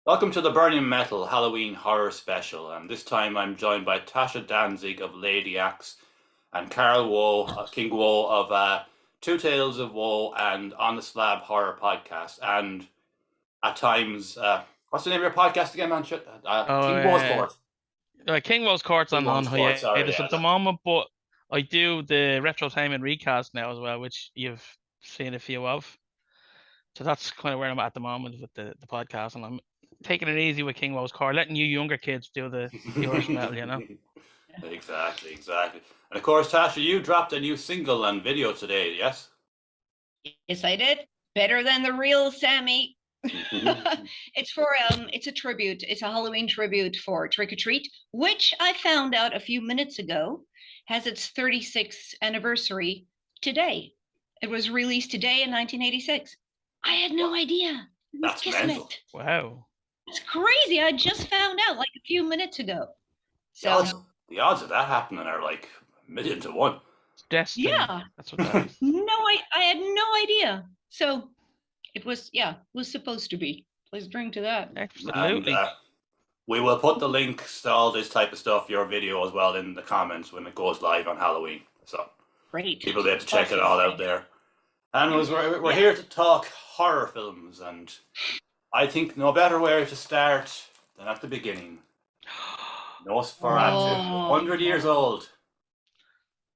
Welcome to the Burning Metal Halloween Horror Special, and this time I'm joined by Tasha Danzig of Lady Axe and Carol Woe, King Woe of Two Tales of Woe and On the Slab Horror Podcast, and at times, what's the name of your podcast again, man? Oh, King Woe's Court. King World's Court's King on Woe's Court, sorry, hiatus yeah. at the moment, but I do the Retrotainment recast now as well, which you've seen a few of. So that's kind of where I'm at the moment with the podcast, and I'm taking it easy with King World's Court, letting you younger kids do the Irish metal, you know. Exactly, exactly. And of course, Tasha, you dropped a new single and video today, yes? Yes, I did. Better than the real Sammy. It's a tribute. It's a Halloween tribute for Trick or Treat, which I found out a few minutes ago has its 36th anniversary today. It was released today in 1986. I had no idea. That's mental. Wow. It's crazy. I just found out like a few minutes ago. So the odds of that happening are like a million to one. Destiny. Yeah. That's what that is. I had no idea. So it was supposed to be. Please drink to that. Absolutely. And, we will put the links to all this type of stuff, your video as well, in the comments when it goes live on Halloween. So great. People will be able to check it all out there. And we're here to talk horror films, and I think no better way to start than at the beginning. Nosferatu, 100 years old.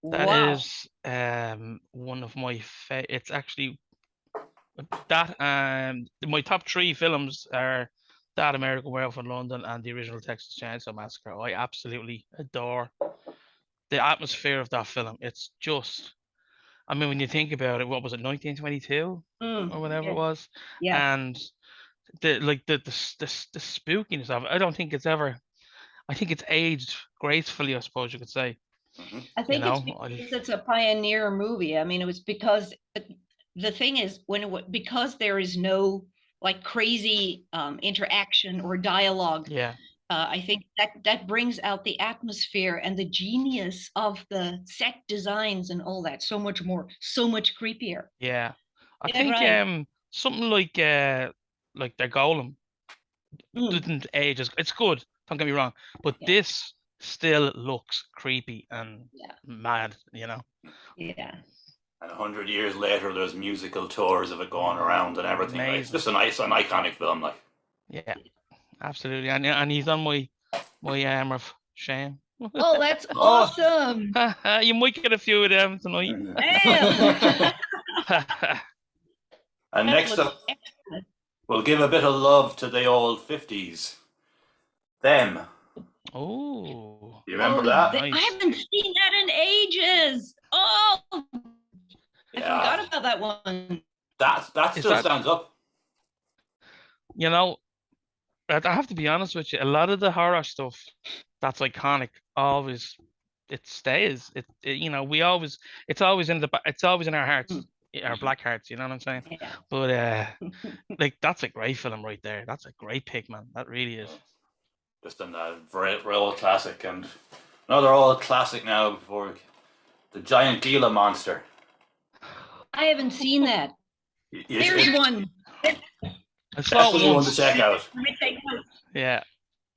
That is one of my it's actually that my top three films are that American Werewolf in London and the original Texas Chainsaw Massacre. I absolutely adore the atmosphere of that film. It's just, I mean, when you think about it, what was it, 1922 or whatever it was? Yeah. And the spookiness of it, I think it's aged gracefully, I suppose you could say. I think it's because it's a pioneer movie. I mean, it was because the thing is because there is no like crazy interaction or dialogue. Yeah. I think that brings out the atmosphere and the genius of the set designs and all that so much creepier. Yeah, I think something like the Golem didn't age. It's good. Don't get me wrong, but this still looks creepy and mad. You know. Yeah. And 100 years later, there's musical tours of it going around and everything. Like, it's just an iconic film, like. Yeah, absolutely. And he's on my armor of shame. Oh, that's awesome! You might get a few of them tonight. And next up, we'll give a bit of love to the old 50s. Them. Oh, you remember that? Nice. I haven't seen that in ages. Oh, I forgot about that one. That still stands up. You know, I have to be honest with you. A lot of the horror stuff that's iconic always it stays. You know, it's always in our hearts, our black hearts. You know what I'm saying? Yeah. But like that's a great film right there. That's a great pick, man. That really is. Just a real classic, and another old classic now before the giant Gila monster. I haven't seen that. There's one. I saw one to check out. Yeah,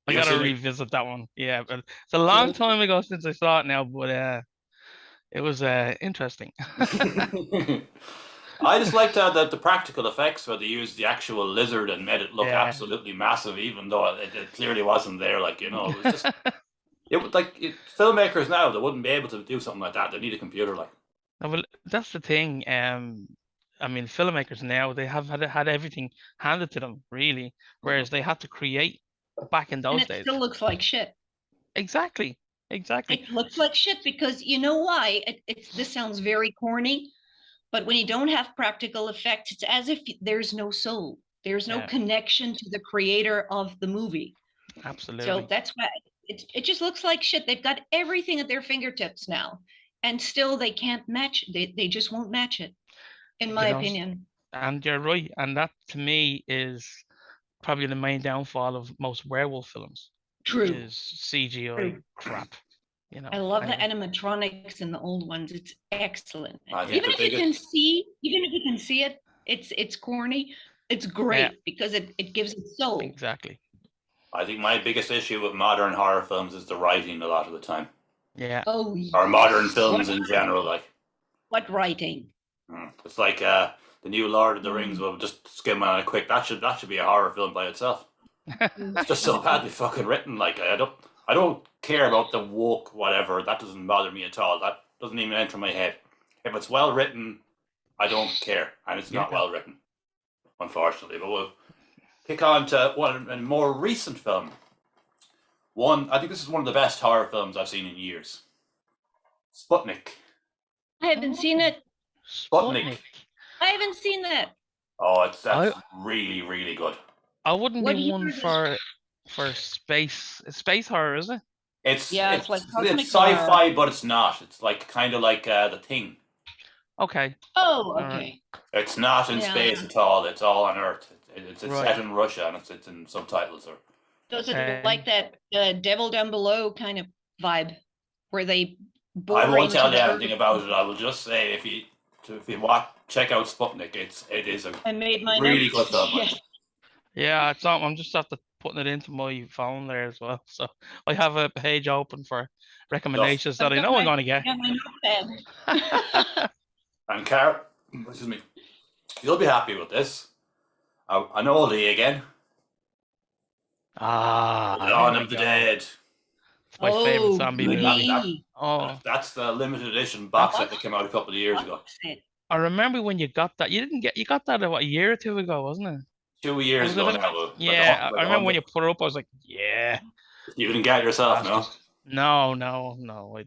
I gotta revisit that one. Yeah, but it's a long time ago since I saw it now, but it was interesting. I just liked that the practical effects where they used the actual lizard and made it look absolutely massive, even though it clearly wasn't there. Like, you know, it was just filmmakers now, they wouldn't be able to do something like that. They need a computer, like. Well, that's the thing. I mean, filmmakers now, they have had everything handed to them, really, whereas they had to create back in those days. It still looks like shit. Exactly. It looks like shit because you know why? This sounds very corny, but when you don't have practical effects, it's as if there's no soul. There's no connection to the creator of the movie. Absolutely. So that's why it just looks like shit. They've got everything at their fingertips now, and still they can't match. They just won't match it, in my opinion. And you're right. And that to me is probably the main downfall of most werewolf films. True. Is CGI crap. You know, I love the animatronics in the old ones. It's excellent. Even if you can see it, it's corny, It's great because it gives it soul. Exactly. I think my biggest issue with modern horror films is the writing a lot of the time. Yeah. Oh, Or modern yes. films in general, like. What writing? It's like the new Lord of the Rings. Will just skim on it quick. That should be a horror film by itself. It's just so badly fucking written. Like I don't care about the woke whatever. That doesn't bother me at all. That doesn't even enter my head. If it's well written, I don't care, and it's not well written, unfortunately. But we'll kick on to a more recent film. I think this is one of the best horror films I've seen in years. Sputnik. I haven't seen it. Sputnik. I haven't seen that. Oh, that's really, really good. I wouldn't What be one year is for space horror, is it? It's like cosmic sci-fi, but it's not. It's like kind of like The Thing. Okay. Oh, okay. It's not in space at all. It's all on Earth. It's set in Russia, and it's in subtitles. Does it like that Devil Down Below kind of vibe, where they? I won't tell you anything about it. I will just say if you check out Sputnik, it is a really good film. Yes. Yeah, it's not. I'm just after putting it into my phone there as well. So I have a page open for recommendations that I know I'm going to get. And Carl, excuse me, you'll be happy with this. An oldie again. Dawn of the Dead. It's my favorite zombie movie. That's the limited edition box set that came out a couple of years ago. I remember when you got that. You got that a year or two ago, wasn't it? 2 years ago now. Yeah, I remember when you put it up. I was like, yeah. You didn't get it yourself, no? No.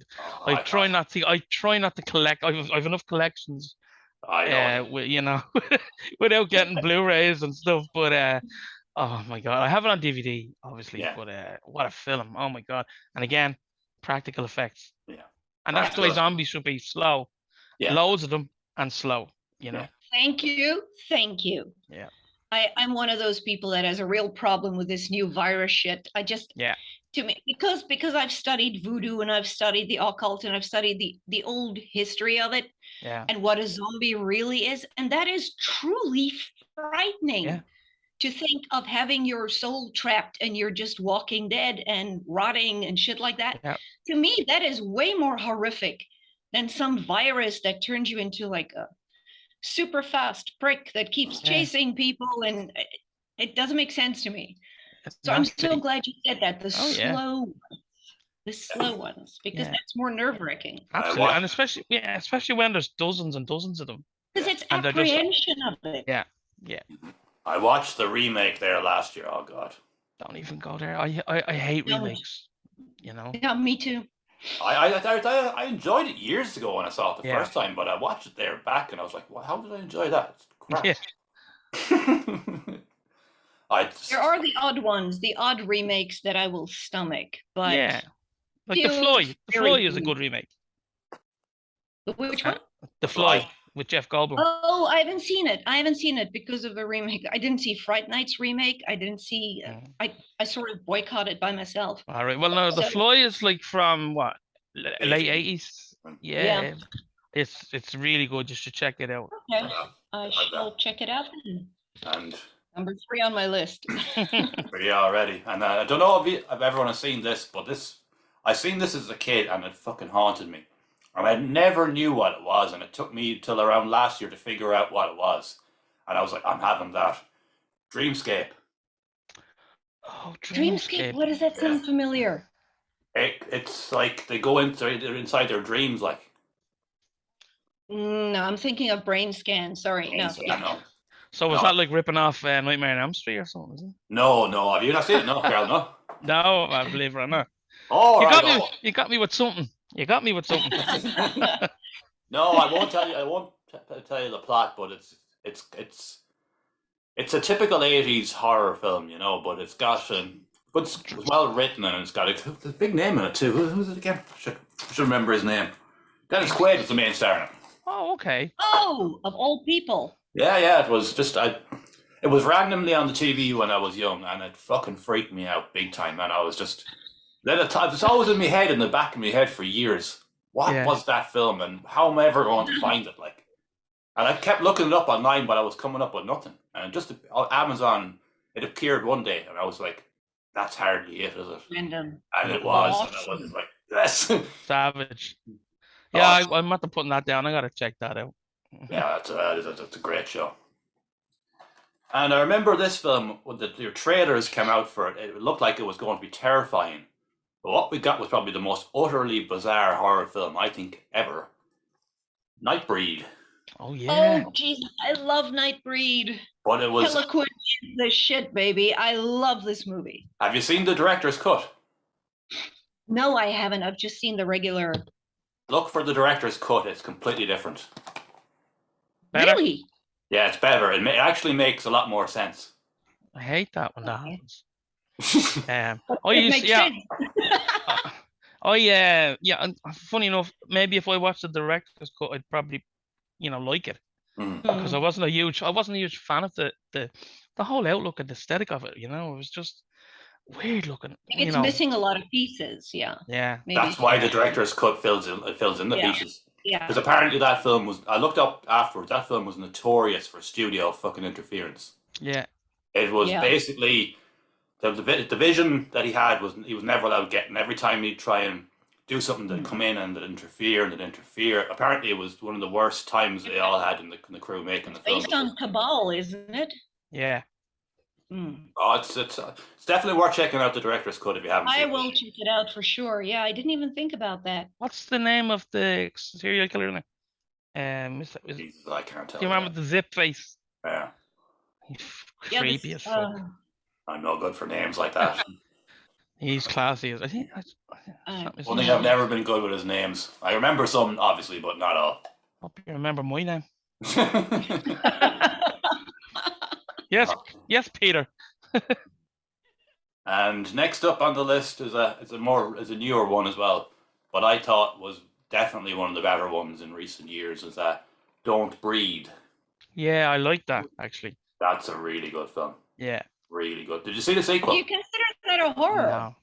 I try not to. I try not to collect. I've enough collections. I know. Without getting Blu-rays and stuff. But oh my god, I have it on DVD, obviously. Yeah. But what a film! Oh my god! And again, practical effects. Yeah. And that's the way zombies should be: slow. Yeah. Loads of them and slow. You know. Thank you. Yeah. I'm one of those people that has a real problem with this new virus shit. To me, because I've studied voodoo and I've studied the occult and I've studied the old history of it, and what a zombie really is, and that is truly frightening. Yeah. To think of having your soul trapped and you're just walking dead and rotting and shit like that. Yeah. To me, that is way more horrific than some virus that turns you into like a super fast prick that keeps chasing people, and it doesn't make sense to me. So I'm so glad you said that. The slow ones, because that's more nerve-wracking. Absolutely, and especially when there's dozens and dozens of them. Because it's apprehension of it. Yeah. I watched the remake there last year. Oh god! Don't even go there. I hate remakes. You know. Yeah, me too. I enjoyed it years ago when I saw it the first time, but I watched it there back and I was like, well, how did I enjoy that? It's crap. There are the odd ones, the odd remakes that I will stomach, but like The Fly. The Fly is a good remake. Which one? The Fly with Jeff Goldblum. Oh, I haven't seen it because of the remake. I didn't see Fright Night's remake. I didn't see. I sort of boycotted by myself. All right. Well, no, The Fly is like from what, late 80s. Yeah. It's really good. You should check it out. Okay, I shall check it out. And number 3 on my list. Yeah, already. And I don't know if everyone has seen this, but I seen this as a kid and it fucking haunted me. And I never knew what it was, and it took me till around last year to figure out what it was. And I was like, I'm having that. Dreamscape. Oh, Dreamscape. What does that sound familiar? It's like they go inside their dreams, like. No, I'm thinking of Brain Scan. Sorry, no. So was that like ripping off Nightmare on Elm Street or something? Is it? No. Have you not seen it? No, Carl, no. No, I believe it or not. Oh, you got me with something. No, I won't tell you. I won't tell you the plot, but it's a typical 80s horror film, But it's got it's well written and it's got a big name in it too. Who's it again? I should remember his name. Dennis Quaid was the main star in it. Oh, okay. Oh, of all people. Yeah. It was just it was randomly on the TV when I was young, and it fucking freaked me out big time. And I was just. Then it's always in my head, in the back of my head for years. What was that film, and how am I ever going to find it? And I kept looking it up online, but I was coming up with nothing. And just on Amazon, it appeared one day, and I was like, "That's hardly it, is it?" Random. And it was. And I was Awesome. like, "Yes." Savage. Yeah, Awesome. I'm not putting that down. I gotta check that out. Yeah, that's a great show. And I remember this film when the trailers came out for it. It looked like it was going to be terrifying. But what we got was probably the most utterly bizarre horror film I think ever. Nightbreed. Oh yeah. Oh, jeez, I love Nightbreed. But it was. Harlequin is the shit, baby. I love this movie. Have you seen the director's cut? No, I haven't. I've just seen the regular. Look for the director's cut. It's completely different. Better? Really? Yeah, it's better. It actually makes a lot more sense. I hate that when that Okay. happens. It makes sense. Funny enough, maybe if I watched the director's cut, I'd probably, like it, because I wasn't a huge fan of the whole outlook and the aesthetic of it. It was just weird looking. It's missing a lot of pieces. Yeah. Yeah. Maybe. That's why the director's cut fills in the Yeah. pieces. Yeah. Because apparently that film was. I looked up afterwards. That film was notorious for studio fucking interference. Yeah. It was Yeah. basically the vision that he had was he was never allowed getting. Every time he'd try and do something that'd come in and that'd interfere. Apparently, it was one of the worst times they all had in the crew making the film. Based on Cabal, isn't it? Yeah. Oh, it's definitely worth checking out the director's cut if you haven't. I seen will it. check it out for sure. Yeah, I didn't even think about that. What's the name of the serial killer now? Jesus, I can't tell. Do you remember the zip face? Yeah. He's Yeah, creepy as fuck. I'm no good for names like that. He's classy. I think. One thing I've never been good with his names. I remember some, obviously, but not all. Hope you remember my name. Yes, Peter. And next up on the list is a newer one as well, but I thought was definitely one of the better ones in recent years. Is that Don't Breed? Yeah, I like that actually. That's a really good film. Yeah. Really good. Did you see the sequel? Do you consider that a horror? No.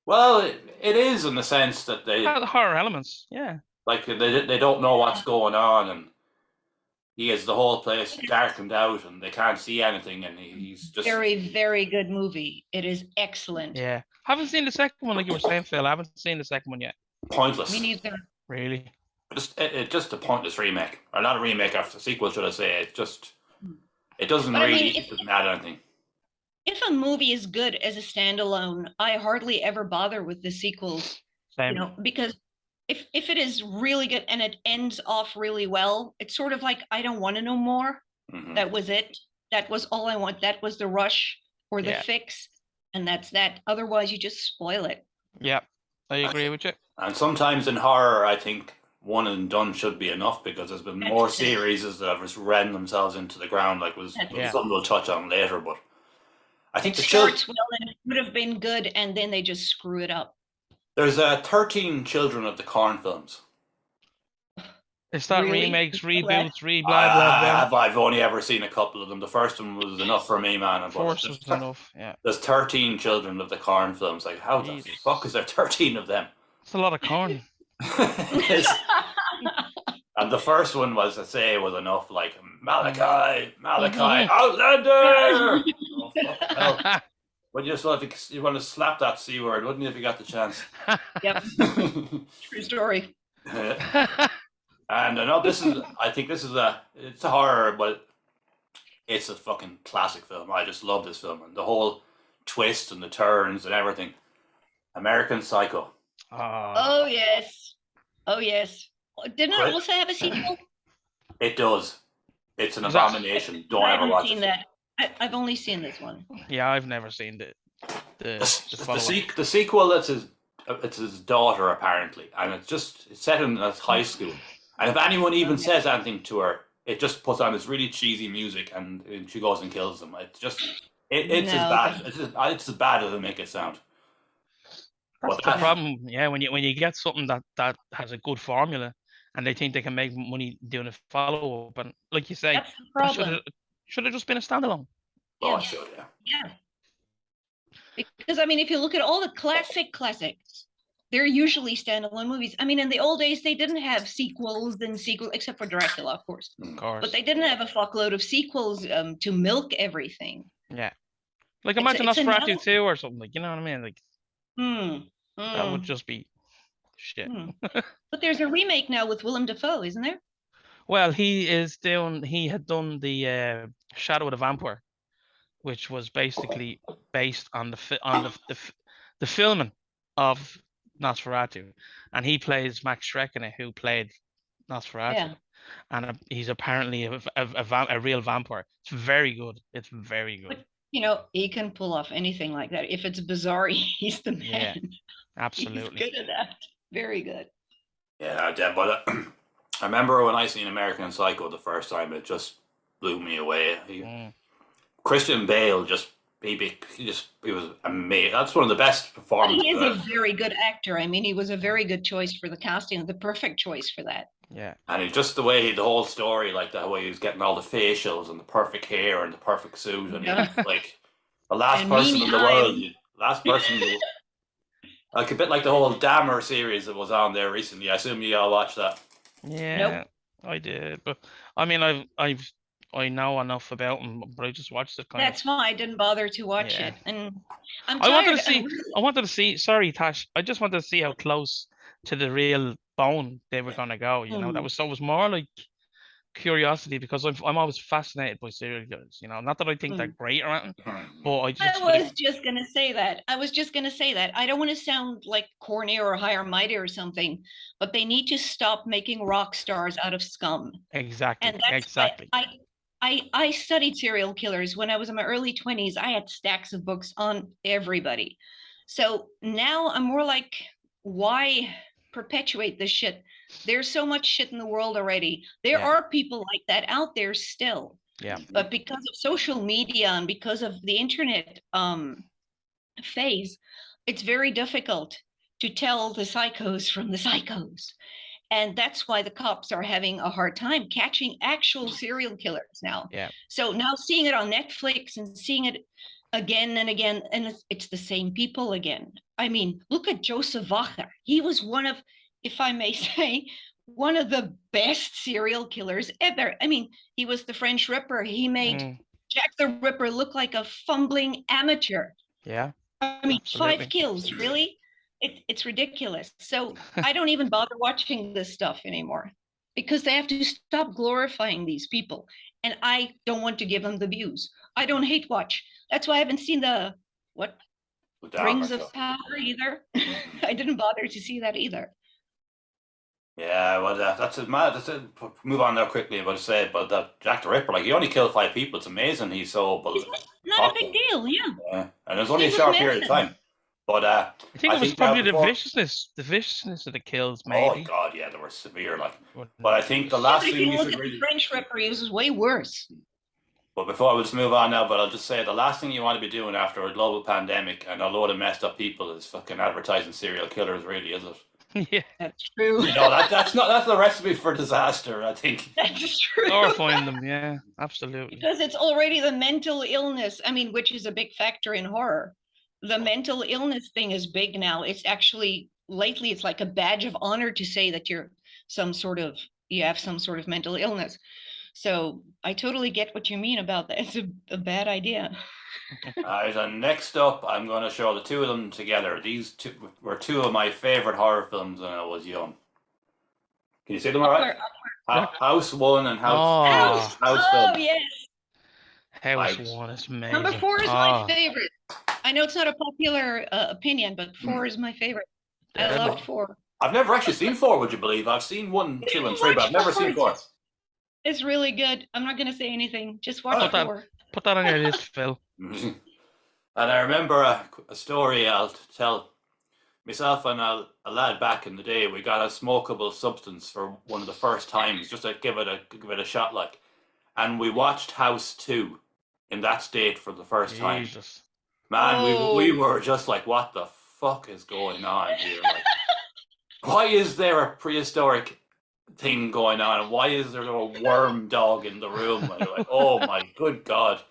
Well, it is in the sense that they The horror elements. Yeah. like they don't know what's going on, and he has the whole place darkened out, and they can't see anything, and he's just Very, very good movie. It is excellent. Yeah. Haven't seen the second one, like you were saying, Phil. I haven't seen the second one yet. pointless. Me neither. Really? Just a pointless remake, or not a remake, after a sequel, should I say? It doesn't But I really mean, it doesn't add anything. If a movie is good as a standalone, I hardly ever bother with the sequels. Same. Because if it is really good and it ends off really well, it's sort of like I don't want to know more. Mhm. That was it. That was all I want. That was the rush or the fix, and that's that. Otherwise, you just spoil it. Yeah, I agree with you. And sometimes in horror, I think one and done should be enough, because there's been more series that have just ran themselves into the ground, like something we'll touch on later. But I think it starts well and it would have been good, and then they just screw it up. There's 13 Children of the Corn films. Is that Really? remakes, reboots, blah blah blah? I've only ever seen a couple of them. The first one was enough for me, man. But Force was enough. Yeah. There's 13 Children of the Corn films. Like, how the Jesus. fuck is there 13 of them? It's a lot of corn. It is. And the first one was enough. Like, Malachi, Outlander. Oh, fucking hell. But you want to slap that C word, wouldn't you, if you got the chance? Yep. True story. And I know I think it's a horror, but it's a fucking classic film. I just love this film, and the whole twist and the turns and everything. American Psycho. Oh yes. Didn't it Right. also have a sequel? It does. It's an Is that- abomination. Don't I ever haven't watch seen it. that. I've only seen this one. Yeah, I've never seen the The follow-up. the sequel, it's his daughter apparently, and it's set in high school. And if anyone even says anything to her, it just puts on this really cheesy music, and she goes and kills them. It's just it's No. as bad. It's as bad as they make it sound. That's But the problem. Yeah, when you get something that has a good formula, and they think they can make money doing a follow-up, and like you say, That's the problem. should have just been a standalone. Oh, Yeah. sure, yeah. Yeah. Because I mean, if you look at all the classics, they're usually standalone movies. I mean, in the old days, they didn't have sequels except for Dracula, of course. Of course. But they didn't have a fuckload of sequels to milk everything. Yeah. Like It's- imagine it's a Nosferatu novel- 2 or something, like, you know what I mean? Like that would Mm. just be shit. But there's a remake now with Willem Dafoe, isn't there? Well, he had done the Shadow of the Vampire, which was basically based on the filming of Nosferatu, and he plays Max Schreckner, who played Nosferatu, Yeah. and he's apparently a real vampire. It's very good. It's very good. But, you know, he can pull off anything like that. If it's bizarre, he's the man. Yeah, absolutely. He's good at that. Very good. Yeah, but I remember when I seen American Psycho the first time, it just blew me away. Christian Bale he was amazing. That's one of the best But performances. he is a very good actor. I mean, he was a very good choice for the casting, the perfect choice for that. Yeah. And it's just the whole story, like the way he was getting all the facials and the perfect hair and the perfect suit, and he was like the last person in the world. Like a bit like the whole Dahmer series that was on there recently. I assume you all watched that. Yeah, Nope. I did, but I mean, I know enough about him, but I just watched it kind That's why I didn't bother to watch Yeah. it. And I'm I wanted tired. to see. Sorry, Tash. I just wanted to see how close to the real bone they were gonna go. You know, that was more like curiosity, because I'm always fascinated by serial killers. You know, not that I think they're great or anything, but I was just gonna say that. I don't want to sound like corny or higher mighty or something, but they need to stop making rock stars out of scum. Exactly. And that's Exactly. I studied serial killers when I was in my early 20s. I had stacks of books on everybody. So now I'm more like, why perpetuate this shit? There's so much shit in the world already. There are people like that out there still. Yeah. But because of social media and because of the internet phase, it's very difficult to tell the psychos from the psychos. And that's why the cops are having a hard time catching actual serial killers now. Yeah. So now seeing it on Netflix and seeing it again and again, and it's the same people again. I mean, look at Joseph Wacher. He was one of, if I may say, one of the best serial killers ever. I mean, he was the French Ripper. He made Jack the Ripper look like a fumbling amateur. Yeah. I mean, Absolutely. 5 kills, really? It's ridiculous. So I don't even bother watching this stuff anymore because they have to stop glorifying these people. And I don't want to give them the views. I don't hate watch. That's why I haven't seen the Rings of Power either. I didn't bother to see that either. Yeah, well, that's it, mad. That's it. Move on there quickly. But say, but that Jack the Ripper, like he only killed 5 people. It's amazing. He's so. Not a big deal, yeah. Yeah, and it was only a short period of time. But I think it was probably the viciousness of the kills, maybe. Oh God, yeah, they were severe. Like, but I think the last thing we should really. The French Ripper uses way worse. But before I just move on now, but I'll just say the last thing you want to be doing after a global pandemic and a load of messed up people is fucking advertising serial killers, really, is it? Yeah, that's true. You know, that's the recipe for disaster, I think. That's true. Or find them, yeah, absolutely. Because it's already the mental illness. I mean, which is a big factor in horror. The mental illness thing is big now. It's actually lately it's like a badge of honor to say that you have some sort of mental illness. So I totally get what you mean about that. It's a bad idea. All right, and next up, I'm going to show the two of them together. These two were two of my favorite horror films when I was young. Can you see them all right? House 1 and House 2. Oh, yes. House 1 is amazing. Number 4 is my favorite. I know it's not a popular opinion, but 4 is my favorite. I love 4. I've never actually seen 4, would you believe? I've seen 1, 2, and 3, but I've never seen 4. It's really good. I'm not going to say anything. Just watch 4. Put that on your list, Phil. And I remember a story I'll tell. Myself and a lad back in the day, we got a smokable substance for one of the first times, just to give it a shot, like. And we watched House 2 in that state for the first time. Man, we were just like, what the fuck is going on here? Like, why is there a prehistoric thing going on, and why is there a worm dog in the room? And you're like, oh my good God.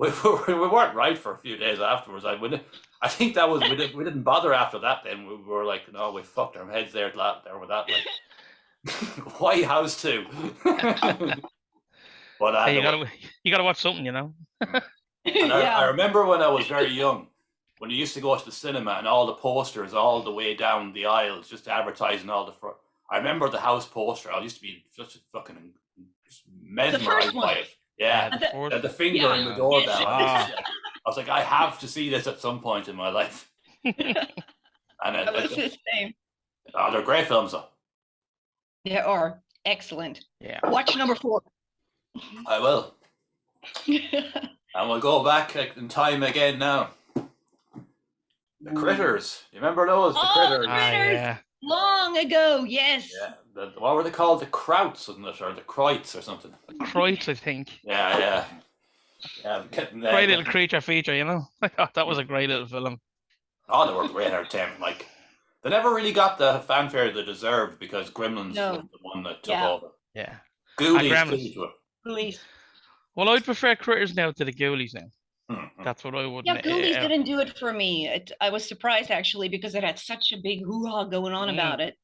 we weren't right for a few days afterwards. I think that was we didn't bother after that. Then we were like, no, we fucked our heads there with that. Like, why House 2? But Hey, you gotta watch something, you know. and I remember when I was very young, when you used to go to the cinema and all the posters all the way down the aisles, just advertising all the front. I remember the House poster. I used to be just fucking mesmerized by it. Yeah, the finger in the doorbell. Yes. I was like, I have to see this at some point in my life. And That was the same. they're great films, though. They are excellent. Yeah. Watch number 4. I will. And we'll go back in time again now. The Critters. You remember those? The Critters. Yeah. Long ago, yes. Yeah. What were they called? The Krauts, wasn't it? Or the Kreutz or something. Kreutz, I think. Yeah. Great little creature feature, you know. I thought that was a great little film. Oh, they were great entertainment. Like, they never really got the fanfare they deserved because Gremlins was the one that took over. Yeah. Ghoulies to it. Ghoulies. Well, I'd prefer Critters now to the Ghoulies now. Mm-hmm. That's what I would. Yeah, Ghoulies didn't do it for me. I was surprised actually because it had such a big hoo-ha going on about it.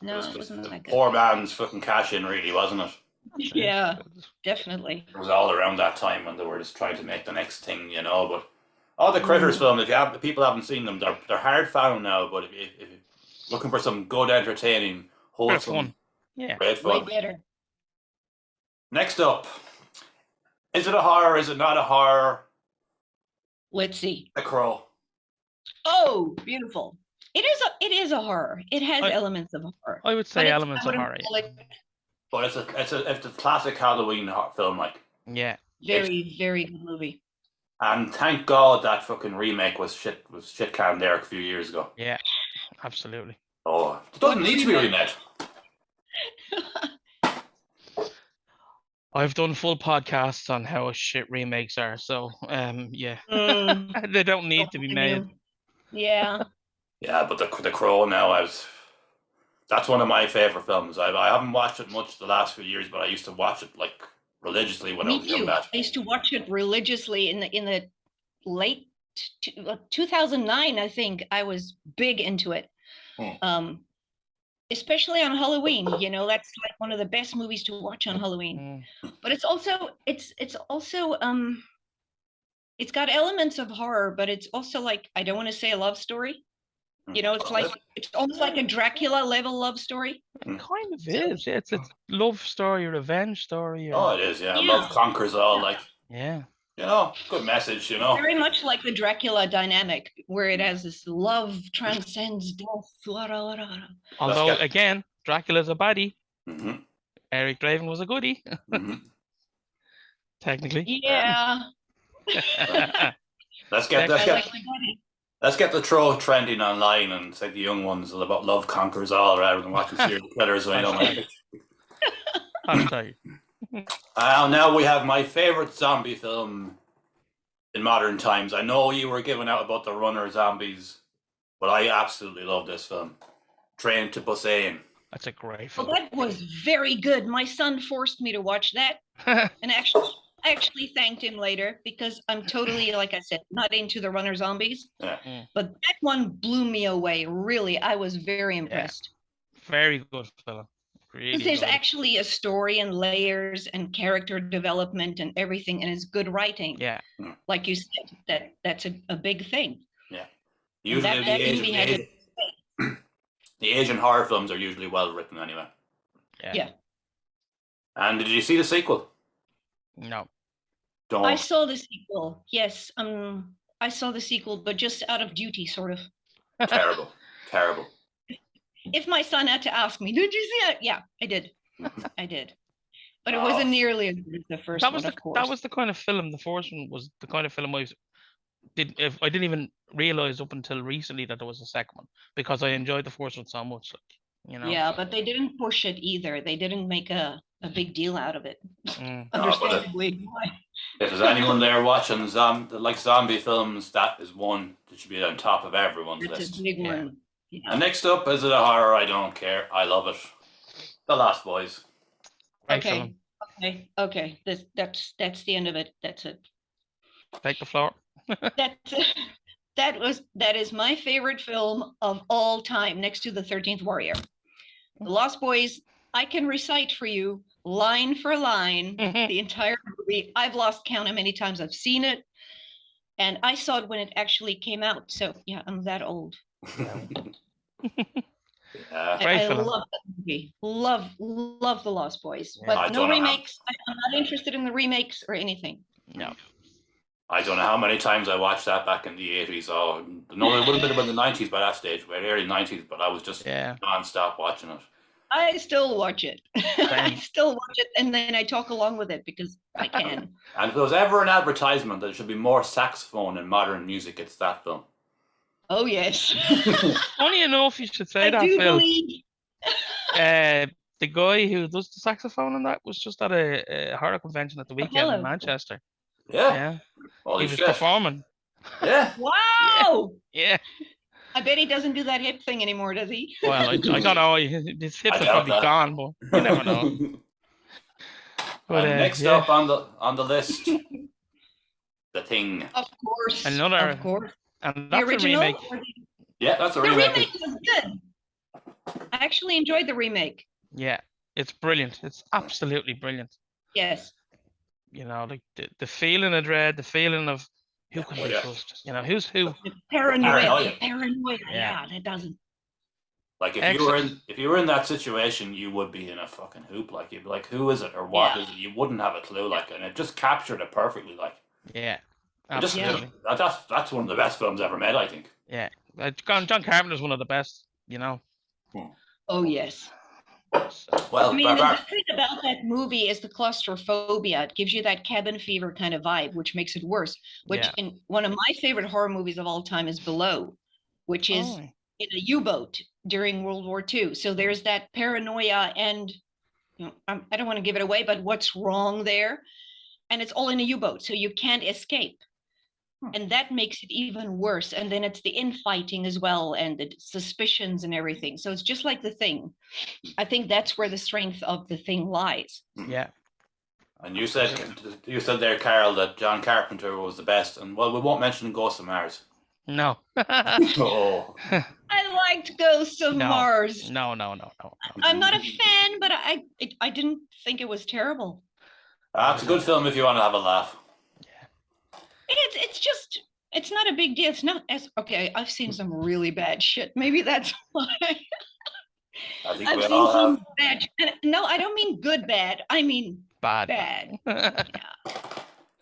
No, it wasn't that good. Poor man's fucking cash in, really, wasn't it? Yeah, definitely. It was all around that time when they were just trying to make the next thing, you know. But all the Critters film, if people haven't seen them, they're hard found now. But if you're looking for some good, entertaining, wholesome, fun. Yeah, great fun. Way better. Next up, is it a horror? Is it not a horror? Let's see. The Crow. Oh, beautiful. It is a horror. It has elements of horror. I would say elements of horror. But it's a classic Halloween film, like. Yeah. Very, very good movie. And thank God that fucking remake was shit canned there a few years ago. Yeah, absolutely. Oh, it doesn't need to be remade. I've done full podcasts on how shit remakes are, so yeah, they don't need to be made. Yeah. Yeah, but the Crow now, that's one of my favorite films. I haven't watched it much the last few years, but I used to watch it like religiously when I was young. I used to watch it religiously in the late 2009. I think I was big into it. Especially on Halloween, you know, that's like one of the best movies to watch on Halloween. But it's also it's got elements of horror, but it's also like, I don't want to say a love story. You know, it's almost like a Dracula level love story. It kind of is. Yeah, it's a love story, a revenge story. Oh, it is. Yeah, love conquers all. Like, yeah. You know, good message, you know. Very much like the Dracula dynamic, where it has this love transcends death. Although, again, Dracula's a baddie. Eric Draven was a goodie. Technically. Yeah. Let's get the troll trending online and say the young ones about love conquers all rather than watching serial killers. I don't like it. I'll tell you. Now we have my favorite zombie film in modern times. I know you were giving out about the Runner zombies, but I absolutely love this film. Train to Busan. That's a great film. Well, that was very good. My son forced me to watch that, and I actually thanked him later because I'm totally, like I said, not into the Runner zombies. Yeah. But that one blew me away. Really, I was very impressed. Very good film. Really there's good. Actually a story and layers and character development and everything, and it's good writing. Yeah. Like you said, that's a big thing. Yeah. Usually the Asian horror films are usually well written anyway. Yeah. And did you see the sequel? No. Don't. I saw the sequel. Yes. I saw the sequel, but just out of duty, sort of. Terrible. Terrible. If my son had to ask me, did you see it? Yeah, I did. I did. But it wasn't nearly as good as the first one, of course. That was the kind of film, the first one was the kind of film I didn't even realize up until recently that there was a second one, because I enjoyed the first one so much. Like, you know. Yeah, but they didn't push it either. They didn't make a big deal out of it. Understandably. If there's anyone there watching zombie films, that is one that should be on top of everyone's list. That's a big one. Yeah. And next up, is it a horror? I don't care. I love it. The Lost Boys. Okay. That's the end of it. That's it. Take the floor. That is my favorite film of all time, next to The 13th Warrior. The Lost Boys, I can recite for you line for line the entire movie. I've lost count how many times I've seen it. And I saw it when it actually came out. So yeah, I'm that old. Yeah. Great I film. love that movie. Love The Lost Boys. Yeah. I But no don't know how- remakes. I'm not interested in the remakes or anything. No. I don't know how many times I watched that back in the 80s. Oh, no, it would have been about the 90s by that stage, by the early 90s, but I was just Yeah. non-stop watching it. I still watch it. I still watch it, and then I talk along with it because I can. And if there was ever an advertisement that there should be more saxophone in modern music, it's that film. Oh yes. Funny enough, you should say I that, do Phil. believe. The guy who does the saxophone in that was just at a horror convention at the weekend Apollo. in Manchester. Yeah. Yeah, Holy he was shit. performing. Yeah. Wow. Yeah. I bet he doesn't do that hip thing anymore, does he? Well, I don't know. His hips I are doubt probably that. gone, but you never know. But And next yeah. up on the list, The Thing. Of course. Another- Of course. And The that's a original. remake. or Yeah, that's a The remake. remake was good. I actually enjoyed the remake. Yeah, it's brilliant. It's absolutely brilliant. Yes. You know, like the feeling of dread, the feeling of who can we Yeah. trust? You know, who's who? The paranoia. Paranoia. The paranoia. Yeah. Yeah, that doesn't. Like if Excellent. you were in that situation, you would be in a fucking hoop. Like you'd be like, who is it or what Yeah. is it? You wouldn't have a clue. Like, and it just captured it perfectly. Like, Yeah, it just absolutely. that's one of the best films ever made. I think. Yeah, John Carpenter's one of the best. You know. Oh yes. So, Well, I mean, the Barbar- good thing about that movie is the claustrophobia. It gives you that cabin fever kind of vibe, which makes it worse. Which Yeah. in one of my favorite horror movies of all time is Below, which is oh, in a U-boat during World War II. So there's that paranoia and I don't want to give it away, but what's wrong there? And it's all in a U-boat, so you can't escape. And that makes it even worse. And then it's the infighting as well and the suspicions and everything. So it's just like The Thing. I think that's where the strength of The Thing lies. yeah. And you said there, Carol, that John Carpenter was the best. And well, we won't mention Ghost of Mars. No. Oh, I liked Ghosts of No. Mars. No. I'm not a fan, but I didn't think it was terrible. that's a good film if you want to have a laugh. It's not a big deal. It's not as okay. I've seen some really bad shit. Maybe that's why. I think I've we seen all some have. bad. No, I don't mean good bad. I mean Bad. bad.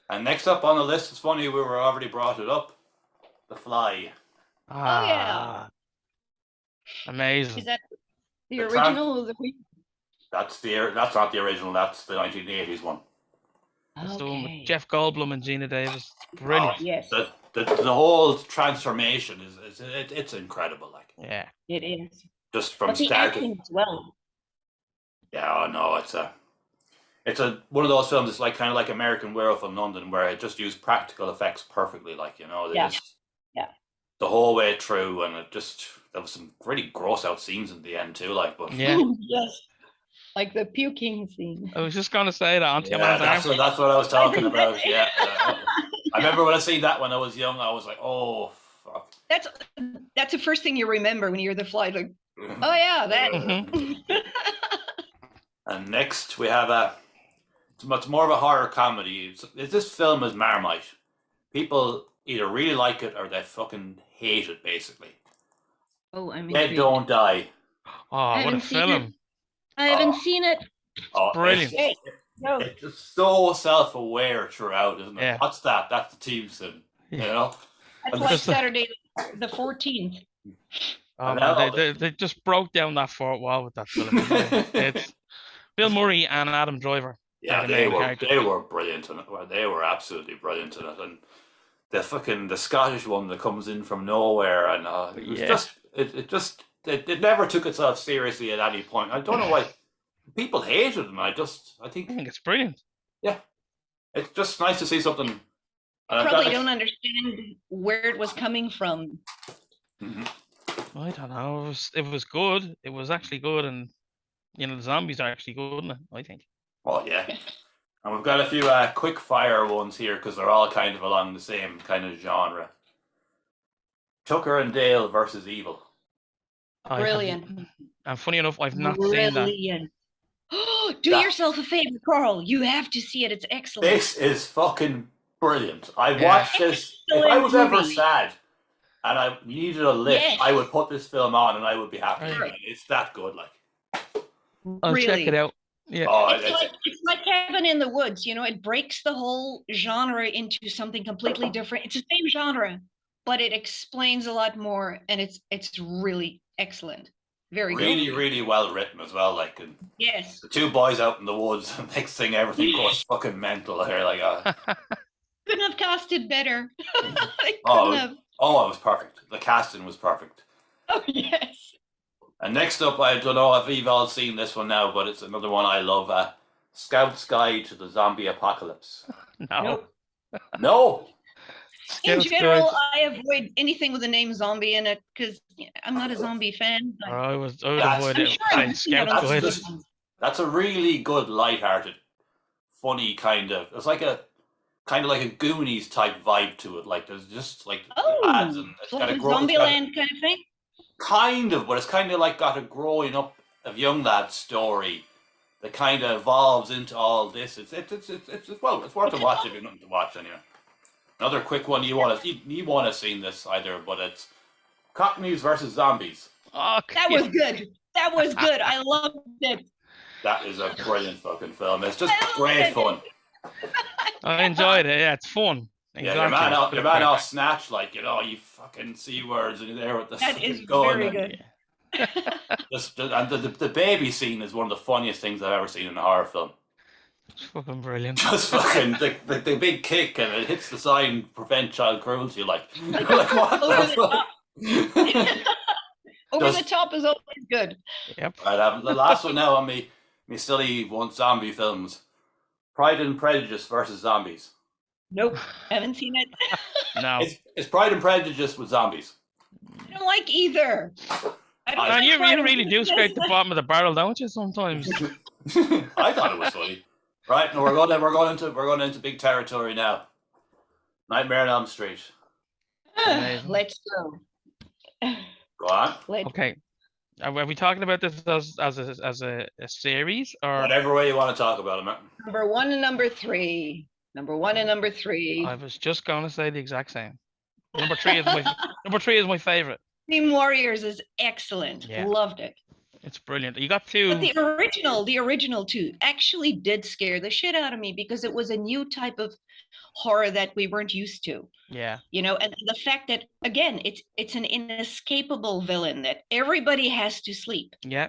And next up on the list, it's funny we were already brought it up. The Fly. Ah, amazing. Is that the The original? Or the That's not the original. That's the 1980s one. That's the one with Okay. Jeff Goldblum and Gina Davis. Brilliant. Yes, The whole transformation it's incredible. Like Yeah. it is. just from But the start to acting as well. yeah. Oh no, it's a one of those films. It's like kind of like American Werewolf in London, where it just used practical effects perfectly. Like they Yeah. just Yeah. the whole way through, and there was some pretty gross out scenes in the end too. Like, but Yeah. Yes. Like the puking scene. I was just gonna say that. Auntie yeah, Amanda's that's what I was talking think about. that's- Yeah, I remember when I seen that when I was young. I was like, oh fuck. That's the first thing you remember when you're the fly. Like, oh yeah, that. Mhm. And next we have it's more of a horror comedy. This film is Marmite. People either really like it or they fucking hate it. Basically, Oh, I'm Dead intrigued. Don't Die. Oh, what a haven't seen it. film. I haven't Oh. seen it. Oh, Brilliant. No. It's just so self-aware throughout, isn't it? Yeah. What's that? That's the team sin. You Yeah. know. That's I'm like just- Saturday the 14th. Oh, And man, now- they just broke down that fourth wall with that film. It's Bill Murray and Adam Driver. Yeah, the they main were character. brilliant in it. Well, they were absolutely brilliant in it, and the Scottish one that comes in from nowhere, and it was Yeah. it never took itself seriously at any point. I don't know why people hated it, and I think I think it's brilliant. it's just nice to see something. And I've Probably got- don't understand where it was coming from. Mhm. I don't know. It was good. It was actually good, and the zombies are actually good in it, I think. Oh yeah, And we've got a few quick fire ones here because they're all kind of along the same kind of genre. Tucker and Dale versus Evil. Brilliant. And funny enough, I've not seen that. Brilliant. Do yourself a favor, Carl. You have to see it. It's excellent. This is fucking brilliant. I watched this. If I was ever sad and I needed a lift, I would put this film on and I would be happy. Right. It's that good. Like, I'll check it out. Yeah. oh, It's like Cabin in the Woods. You know, it breaks the whole genre into something completely different. It's the same genre, but it explains a lot more, and it's really excellent. Very really, good. really well written as well. Like, and Yes. the two boys out in the woods, and next thing everything goes fucking mental here. Like, Couldn't have casted better. I Oh. couldn't have. oh, it was perfect. The casting was perfect. Oh, yes. And next up, I don't know if you've all seen this one now, but it's another one I love. Scout's Guide to the Zombie Apocalypse. No. Nope. No, In Scout's general, Guide. I avoid anything with the name zombie in it because I'm not a zombie fan. But I would That's- avoid I'm it. sure I've Saying seen it Scout on Guide. That's some that's a really good, light-hearted, funny kind of. It's like a Goonies type vibe to it. Like, there's just like ads, and it's so got a like grow. It's got Zombieland kind of thing. kind of, but it's kind of like got a growing up of young lad story that kind of evolves into all this. It's well, it's worth a watch if you're nothing to watch anyway. Another quick one you want to have seen this either, but it's Cockneys versus Zombies. Oh, That was good. That was good. I loved it. That is a brilliant fucking film. It's just I love great it. fun. I enjoyed it. Yeah, it's fun. Yeah, your man off Snatch, like, you fucking C words and you're there with the That fucking is gun. very and good. and the baby scene is one of the funniest things I've ever seen in a horror film. It's fucking brilliant. Just fucking the big kick and it hits the sign prevent child cruelty. Like what Over the the fuck? top. Over the top is always good. Yep. Right, the last one now on me silly one zombie films. Pride and Prejudice versus Zombies. Nope. Haven't seen it. No. It's Pride and Prejudice with zombies. I don't like either. I don't Man, like you Pride and really do Prejudice. scrape the bottom of the barrel, don't you? Sometimes. I thought it was funny. Right, no, we're going into big territory now. Nightmare on Elm Street. Amazing. Let's go. Go on. Okay. Are we talking about this as a series or? Whatever way you want to talk about it, man. Number 1 and number 3. Number 1 and number 3. I was just going to say the exact same. Number three is my favorite. Team Warriors is excellent. Yeah. Loved it. It's brilliant. You got to. But the original too, actually did scare the shit out of me because it was a new type of horror that we weren't used to. Yeah. And the fact that again, it's an inescapable villain that everybody has to sleep. Yeah.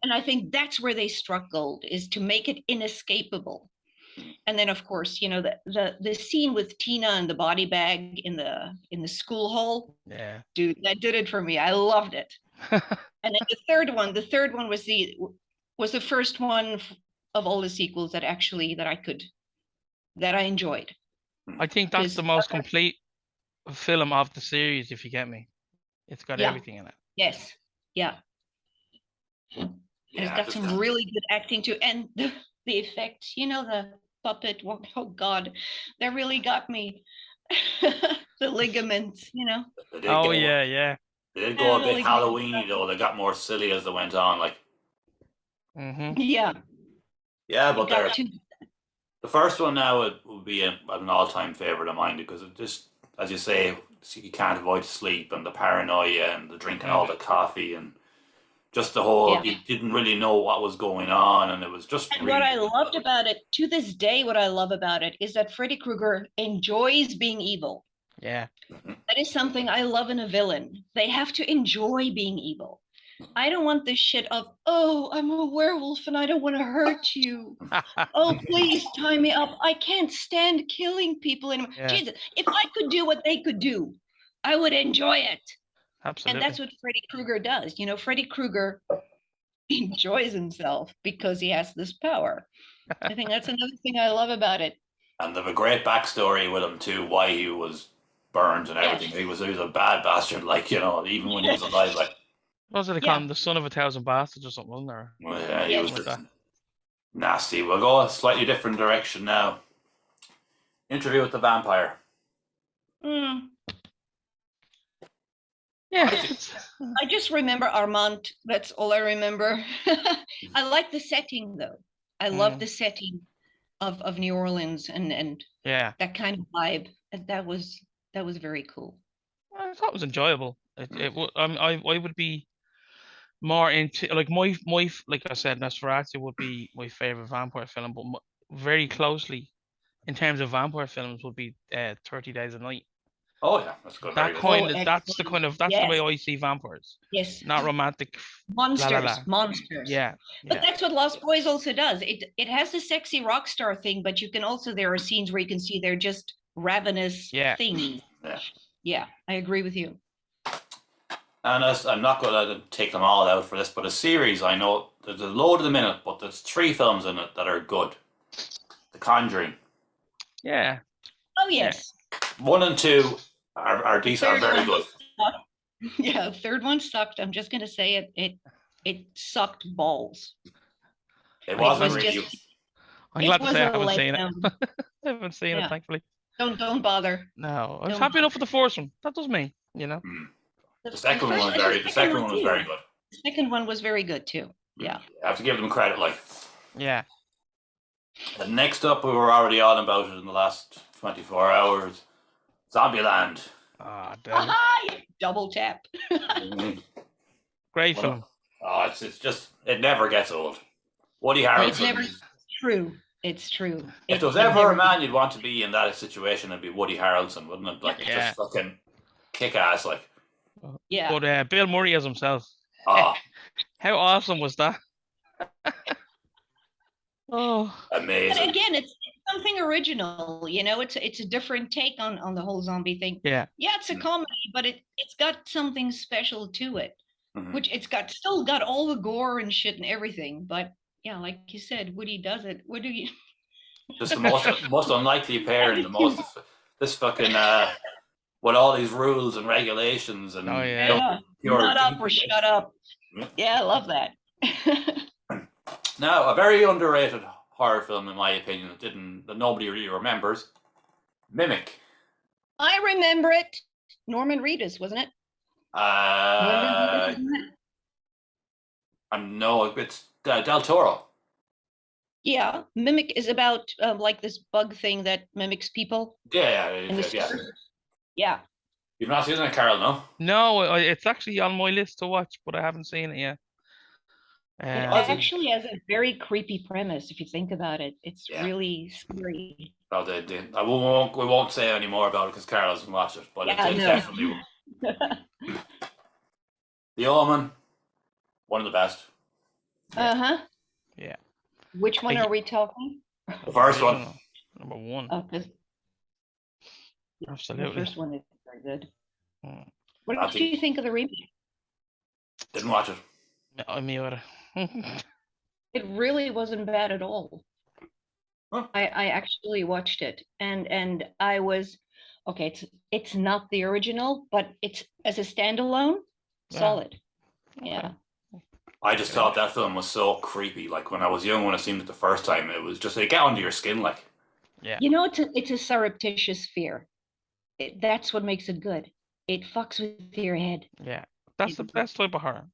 And I think that's where they struck gold, is to make it inescapable. And then of course, the scene with Tina and the body bag in the school hall, Yeah. dude, that did it for me. I loved it. And then the third one was the first one of all the sequels that I enjoyed. I think that's the most complete film of the series, if you get me. It's got Yeah. everything in it. Yes. Yeah. And it's got some really good acting too. And the effects, the puppet, oh God, that really got me. The ligaments, They did Oh go- yeah. They did go a bit really good. Halloweeny though. They got more silly as they went on. Like, Mm-hmm. Yeah. yeah, but Got to- the first one now would be an all-time favorite of mine because it just, as you say, you can't avoid sleep and the paranoia and the drinking all the coffee and just the whole. Yeah. You didn't really know what was going on, and it was just. And really what I good. loved about it, to this day, what I love about it is that Freddy Krueger enjoys being evil. Yeah. That is something I love in a villain. They have to enjoy being evil. I don't want this shit of, oh, I'm a werewolf and I don't want to hurt you. Oh, please tie me up. I can't stand killing people anymore. Yeah. Jesus, if I could do what they could do, I would enjoy it. Absolutely. And that's what Freddy Krueger does. Freddy Krueger enjoys himself because he has this power. I think that's another thing I love about it. And they have a great backstory with him too, why he was burned and everything. Yes. He was a bad bastard, like, even when he was alive, like, What was it they call him? The son of 1,000 bastards or something, wasn't there? well, yeah, he Yes. was Like just, that. Nasty. We'll go a slightly different direction now. Interview with the Vampire. Mm, Yeah. I just remember Armand. That's all I remember. I like the setting though. I love the setting of New Orleans and Yeah. that kind of vibe. That was very cool. I thought it was enjoyable. I would be more into like my like I said, Nosferatu would be my favorite vampire film, but very closely in terms of vampire films would be 30 Days a Night. Oh yeah, that's good. That Very good. kind of excellent. that's the way Yes. I see vampires. Yes. Not romantic. Monsters. Yeah. But that's what Lost Boys also does. It has the sexy rock star thing, but you can also, there are scenes where you can see they're just ravenous things. Yeah. Yeah, I agree with you. And I'm not going to take them all out for this, but a series, I know there's a load of them in it, but there's 3 films in it that are good. The Conjuring. Yeah. Oh yes. 1 and 2 are decent, are very good. Yeah, third one sucked. I'm just gonna say it sucked balls. It wasn't was really. I'm glad to say I haven't seen it. letdown. I haven't seen it, thankfully. Don't bother. No, I was Don't happy enough bother. with the first one. That was me, you know. The second one was very. The second one was very good. The second one was very good too. Yeah. I have to give them credit. Like. Yeah. And next up, we were already on about it in the last 24 hours. Zombieland. Ah, damn. Double tap. Great film. Oh, it's just, it never gets old. Woody Harrelson. It's never true. It's true. If there was ever a man you'd want to be in that situation, it'd be Woody Harrelson, wouldn't it? Like, just fucking kick ass, like. Yeah. But Bill Murray as himself. Oh. How awesome was that? Oh. Amazing. But again, it's something original, you know, it's a different take on the whole zombie thing. Yeah. Yeah, it's a comedy, but it's got something special to it. Which it's still got all the gore and shit and everything, but yeah, like you said, Woody does it. Woody just the most unlikely pair and the most this fucking with all these rules and regulations and shut up or shut up. Yeah, I love that. Now, a very underrated horror film, in my opinion, that nobody really remembers. Mimic. I remember it. Norman Reedus, wasn't it? No, it's Del Toro. Yeah, Mimic is about like this bug thing that mimics people. Yeah. Yeah. You've not seen it, Carol, no? No, it's actually on my list to watch, but I haven't seen it yet. It actually has a very creepy premise if you think about it. It's really scary. Well, we won't say any more about it because Carol hasn't watched it, but it's definitely. The Omen, one of the best. Yeah. Which one are we talking? The first one. Number 1. Oh, absolutely. The first one is very good. What do you think of the remake? Didn't watch it. Me either. It really wasn't bad at all. Huh. I actually watched it and I was okay. It's not the original, but it's as a standalone, solid. Yeah. I just thought that film was so creepy. Like when I was young, when I seen it the first time, it was just it got under your skin, like. Yeah. You know, it's a surreptitious fear. That's what makes it good. It fucks with your head. Yeah, that's the best type of horror.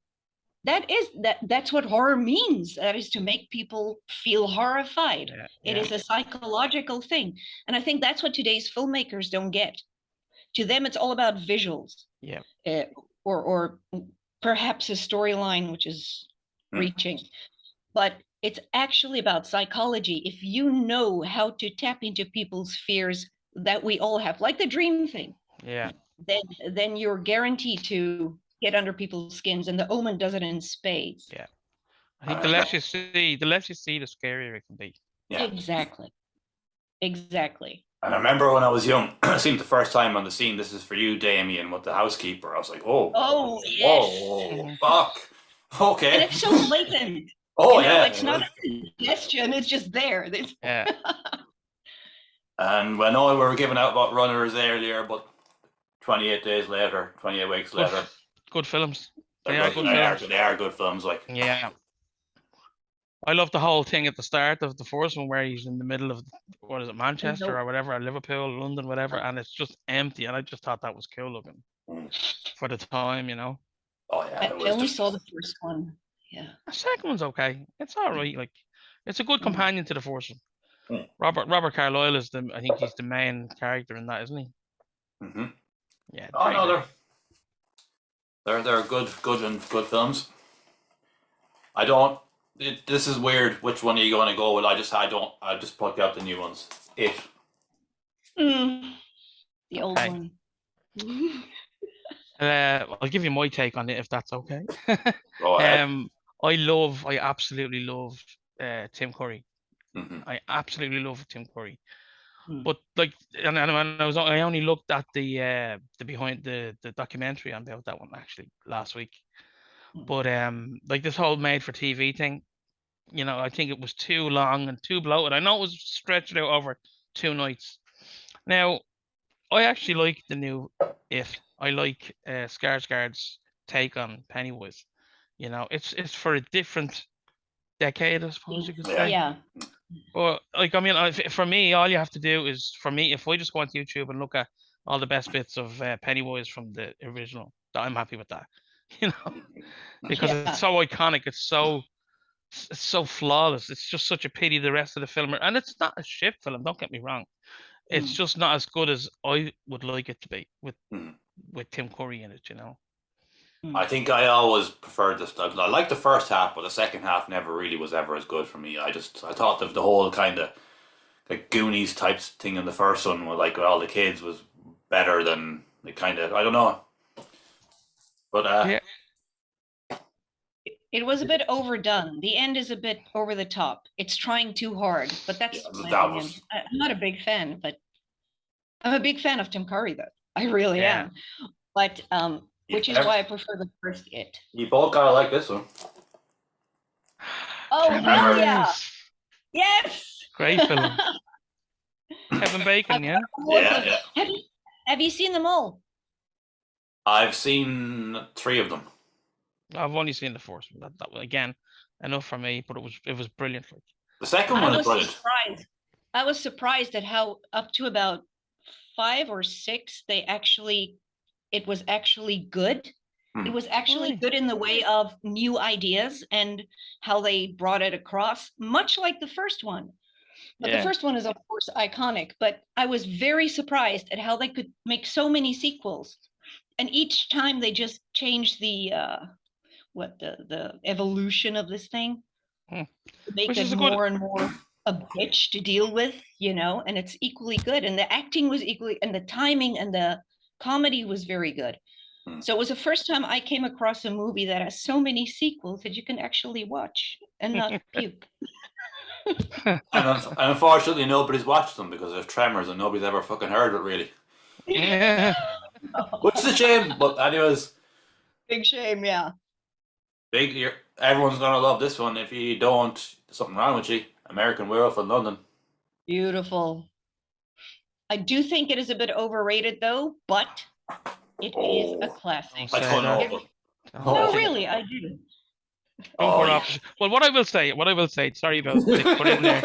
That's what horror means. That is to make people feel horrified. It is a psychological thing. And I think that's what today's filmmakers don't get. To them, it's all about visuals. Yeah. Or perhaps a storyline, which is reaching. But it's actually about psychology. If you know how to tap into people's fears that we all have, like the dream thing. Yeah. Then you're guaranteed to get under people's skins, and the Omen does it in spades. Yeah, I think the less you see, the scarier it can be. Yeah, exactly. And I remember when I was young, I seen it the first time on the scene. This is for you, Damien, with the housekeeper. I was like, oh, yes, whoa, fuck, okay. And it's so blatant. Oh it's not a suggestion; it's just there. Yeah. And when we were giving out about Runners earlier, but 28 weeks later. Good films. They are good films. Like. Yeah. I love the whole thing at the start of the first one where he's in the middle of what is it, Manchester Nope. or whatever, or Liverpool, London, whatever, and it's just empty. And I just thought that was cool looking Mm. for the time, you know. Oh yeah, I it I was only just saw the first one. Yeah. The second one's okay. It's all right. Like, it's a good Mm. companion to the first one. Mm. Robert Carlyle is I think he's the main character in that, isn't he? Mm-hmm. Yeah. Oh very no, good. they're good films. I don't. This is weird. Which one are you going to go with? I just plucked out the new ones. It. The old Okay. one. I'll give you my take on it if that's okay. Go ahead. I absolutely love Tim Curry. Mm-hmm. I absolutely love Tim Curry. Mm. But like, and I only looked at the behind the documentary about that one actually last week. Mm. But like this whole made for TV thing, you know, I think it was too long and too bloated. I know it was stretched out over 2 nights. Now, I actually like the new It. I like Skarsgård's take on Pennywise. You know, it's for a different decade, I suppose you could say. Yeah. But like, I mean, for me, all you have to do is, for me, if I just go on YouTube and look at all the best bits of Pennywise from the original, I'm happy with that. You know, because Yeah. it's so iconic. It's so flawless. It's just such a pity the rest of the film, and it's not a shit film. Don't get me wrong. It's Mm. just not as good as I would like it to be with Mm. Tim Curry in it. You know. I think I always preferred this. I liked the first half, but the second half never really was ever as good for me. I thought the whole kind of like Goonies type thing in the first one, with like with all the kids, was better than the kind of, I don't know. But Yeah. It was a bit overdone. The end is a bit over the top. It's trying too hard, but that's Yeah, my that opinion. was- I'm not a big fan, but I'm a big fan of Tim Curry, though. I really Yeah. am. But which is Yeah. why I prefer the first It. You both gotta like this one. Oh, Kevin hell yeah! James. Yes! Great film. Kevin Bacon, yeah. Yeah. Have you seen them all? I've seen 3 of them. I've only seen the first one. That again, enough for me, but it was brilliant. Like, The second I one is was brilliant. surprised. I was surprised at how up to about 5 or 6 it was actually good. Hmm. It was actually Really? good in the way of new ideas and how they brought it across, much like the first one. But the Yeah. first one is, of course, iconic, but I was very surprised at how they could make so many sequels. And each time they just changed the evolution of this thing Hmm. to make Which it is a good- more and more a bitch to deal with, you know, and it's equally good. And the acting was equally, and the timing and the comedy was very good. Hmm. So it was the first time I came across a movie that has so many sequels that you can actually watch and not puke. And unfortunately, nobody's watched them because there's Tremors and nobody's ever fucking heard of it, really. Yeah. Which is a shame, but anyways, Big shame, yeah. everyone's gonna love this one. If you don't, there's something wrong with you. American Werewolf in London. Beautiful. I do think it is a bit overrated though, but it is a classic. Don't I say don't that. know. But Don't No, Oh. really, I do. go yeah. off. Well, what I will say, sorry about put in there.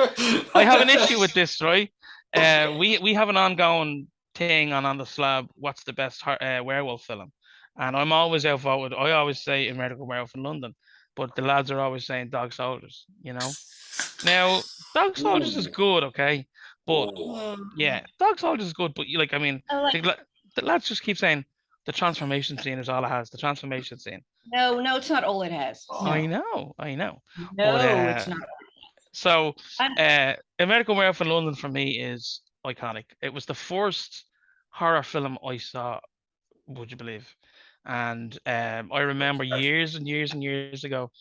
I have an issue with this, right? We have an ongoing thing on the slab. What's the best werewolf film? And I'm always outvoted. I always say American Werewolf in London, but the lads are always saying Dog Soldiers. You know. Now, Dog Soldiers is good, okay, but yeah, Dog Soldiers is good, but I mean, I like- the lads just keep saying the transformation scene is all it has. The transformation scene. No, it's not all it has. Oh. I know. No, But, it's not. So, I'm- American Werewolf in London for me is iconic. It was the first horror film I saw, would you believe? And I remember years and years and years ago.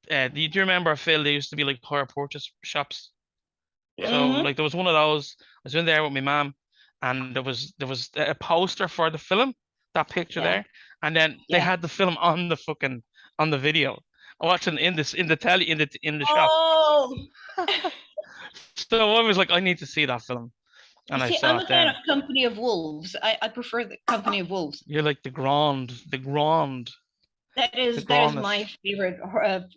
Do you remember, Phil? There used to be like horror purchase shops. Yeah. So Mhm. like there was one of those. I was in there with my mom, and there was a poster for the film, that picture Yeah. there, and then they Yeah. had the film on the video. I'm watching in the telly in the shop. Oh, So I was like, I need to see that film, and I see, saw I'm a it fan then. of Company of Wolves. I prefer the Company of Wolves. You're like the grand. That is goreness. my favorite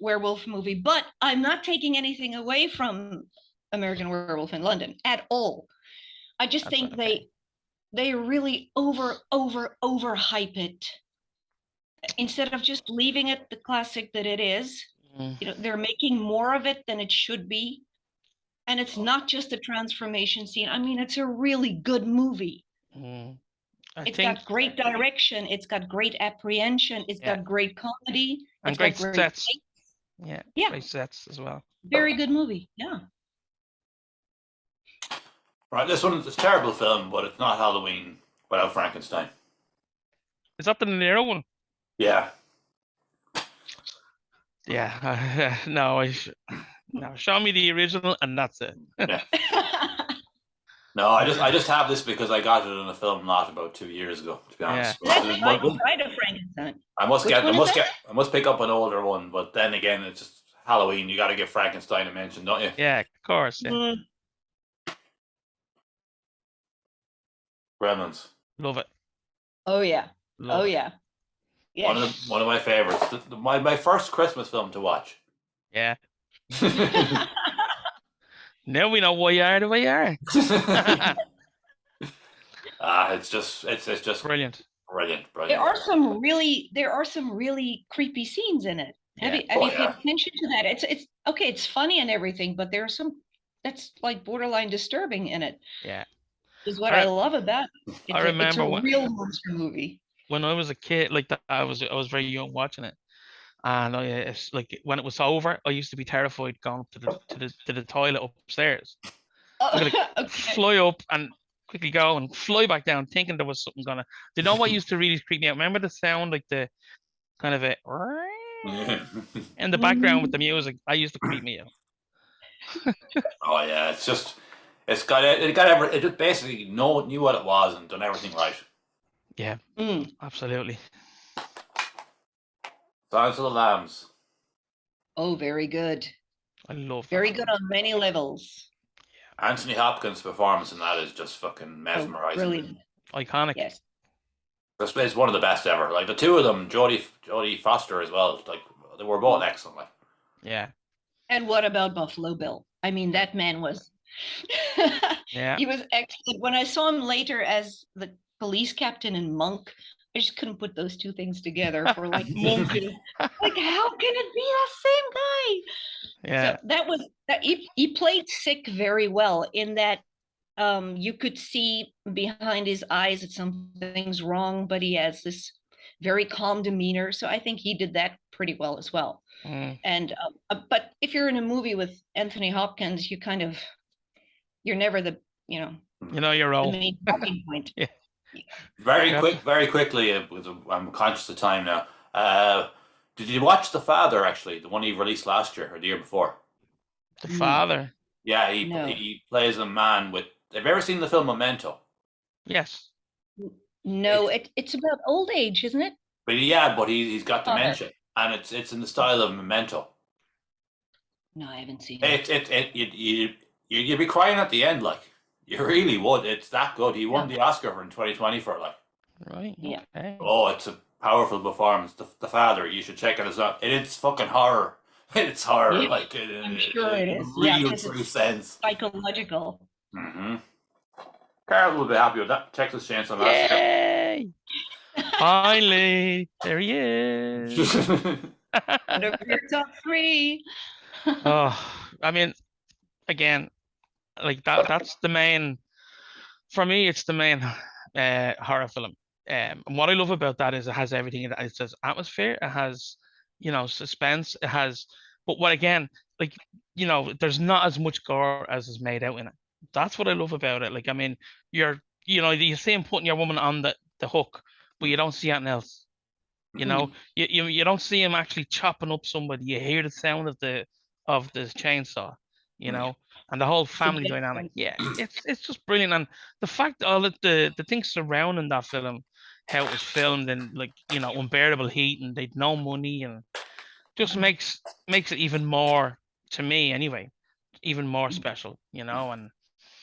werewolf movie, but I'm not taking anything away from American Werewolf in London at all. I just That's think okay. they really overhype it instead of just leaving it the classic that it is. Mm, You know, they're making more of it than it should be. And it's not just a transformation scene. I mean, it's a really good movie. mm. I It's think, got great direction. It's got great apprehension. It's yeah, got great comedy. and It's got great great, sets. Yeah, yeah, great sets as well. very good movie. Yeah. Right, this one is a terrible film, but it's not Halloween without Frankenstein. Is that the De Niro one? Yeah. Yeah. No, no. Show me the original, and that's it. Yeah. No, I just have this because I got it in a film lot about 2 years ago. To be honest, That's right. Bride of Frankenstein. I must Which get, I one is must that? get, I must pick up an older one. But then again, it's just Halloween. You got to give Frankenstein a mention, don't you? Yeah, of course. Yeah, Mm, Gremlins. love it. oh yeah. Love Oh it. yeah. Yeah. One of my favorites. My first Christmas film to watch. Yeah. Now we know why you are the way you are. It's just Brilliant. brilliant. there are some really creepy scenes in it. Have Yeah. you Oh, paid attention to that? It's okay, it's funny and everything, but there are some that's like borderline disturbing in it. Yeah. Is what I- I love about it. I It's remember a when- real monster movie. When I was a kid, like that, I was very young watching it, and it's like when it was over, I used to be terrified going to the toilet upstairs. I'm gonna Okay. fly up and quickly go and fly back down, thinking there was something gonna. Do you know what used to really creep me out? Remember the sound, like the kind of a in the background with the music. I used to creep me out. Oh yeah, it's just it just basically knew what it was and done everything right. Yeah, Mm. absolutely. Silence of the Lambs. Oh, very good. I love that Very film. good on many levels. Anthony Hopkins' performance in that is just fucking Oh, mesmerizing. brilliant. Iconic. Yes. It's one of the best ever. Like the two of them, Jodie Foster as well. Like they were both excellent. Like. Yeah. And what about Buffalo Bill? I mean, that man was Yeah. he was excellent. When I saw him later as the police captain in Monk, I just couldn't put those two things together for like Monk. like how can it be the same guy? Yeah. So that was that he played sick very well in that you could see behind his eyes that something's wrong, but he has this very calm demeanor. So I think he did that pretty well as well. Mm. And but if you're in a movie with Anthony Hopkins, you're never the You know the your role. main talking point. Very quickly. I'm conscious of time now. Did you watch The Father? Actually, the one he released last year or the year before? The Mm. father. Yeah, No. he plays a man with. Have you ever seen the film Memento? Yes. No, it's about old age, isn't it? But he's got Father. dementia, and it's in the style of Memento. No, I haven't seen it. You'd be crying at the end, like you really would. It's that good. He won the Oscar in 2020 for it, like. Right. Yeah. Okay. Oh, it's a powerful performance. The Father. You should check it out. It's fucking horror. It's horror, Yeah, like I'm sure it is. Real Yeah, 'cause true it's sense. psychological. Mm-hmm. Carl will be happy with that. Texas Chainsaw Massacre. Yay! Finally, there he is. One of your top three. Oh, I mean, again, like that's the main. For me, it's the main horror film. And what I love about that is it has everything in it. It has atmosphere. It has, suspense. It has, but what again, like, there's not as much gore as is made out in it. That's what I love about it. Like, I mean, you see him putting your woman on the hook, but you don't see anything else. You don't see him actually chopping up somebody. You hear the sound of the chainsaw, and the whole family big dynamic. thing. Yeah, it's just brilliant. And the fact all of the things surrounding that film, how it was filmed in unbearable heat, and they'd no money, and just makes it even more, to me anyway, even more special, and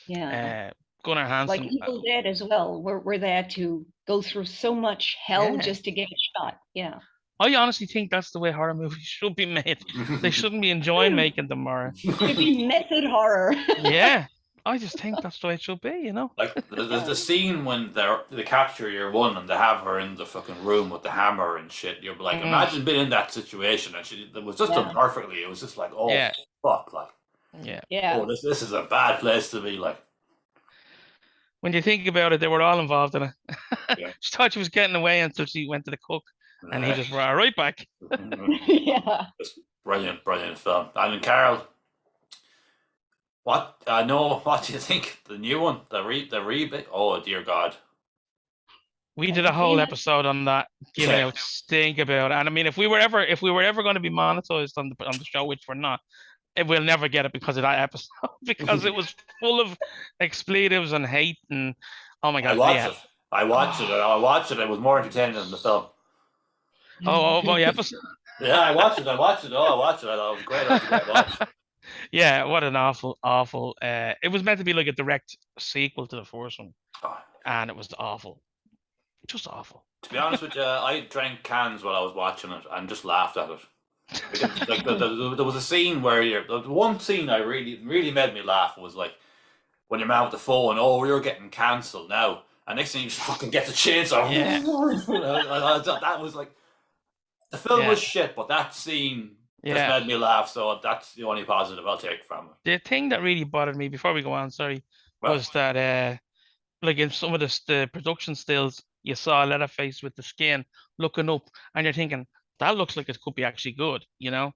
Yeah. Gunnar Like Hansen. Evil Dead as well, where they had to go through so much hell Yeah. just to get a shot. Yeah. I honestly think that's the way horror movies should be made. They shouldn't be enjoying making them, or Should be method horror. yeah. I just think that's the way it should be, you know. Like the scene when they capture your one and they have her in the fucking room with the hammer and shit. You're like, imagine being in that situation, and it was just done perfectly. It was just like, oh Yeah. fuck, like, Yeah. oh, this is a bad place to be. Like, When you think about it, they were all involved in it. Yeah. She thought she was getting away until she went to the cook, and he just brought her right back. Yeah. brilliant film. And Carol, what do you think? The new one, the remake? Oh dear God. We did a whole episode on that, giving out stink about it. And I mean, if we were ever going to be monetized on the show, which we're not, we'll never get it because of that episode, because it was full of expletives and hate and oh my God. I watched it. It was more entertaining than the film. Oh, my episode. Yeah, I watched it. Oh, I watched it. I thought it was great. It was a great watch. Yeah, what an awful. It was meant to be like a direct sequel to the first one, and it was awful, just awful. To be honest with you, I drank cans while I was watching it and just laughed at it. Because, like, there was a scene where the one scene I really made me laugh was like when your man with the phone, oh, you're getting cancelled now, and next thing you just fucking get the chainsaw. Yeah. That was like, the film was shit, but that scene just made me laugh. So that's the only positive I'll take from it. The thing that really bothered me before we go on, was that like in some of the production stills, you saw Leatherface with the skin looking up, and you're thinking that looks like it could be actually good, you know.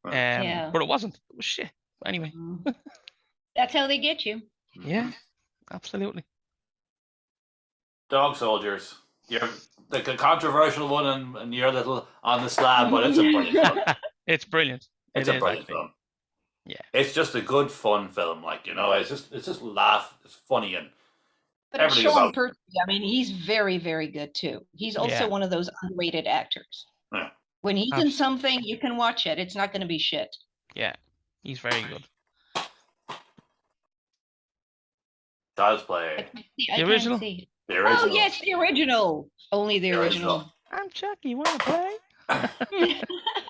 But it wasn't. It was shit. Anyway, that's how they get you. Yeah, absolutely. Dog Soldiers. You're the controversial one, and you're a little on the slab, but it's a brilliant film. It's brilliant. It's a brilliant film. Yeah, it's just a good fun film. Like, you know, it's just laugh. It's funny and. But Sean Pertwee, I mean, he's very, very good too. He's also one of those underrated actors. Yeah. When he's in something, you can watch it. It's not going to be shit. Yeah, he's very good. Child's Play. The original? The original. Oh, yes, the original. Only the original. I'm Chucky. Want to play?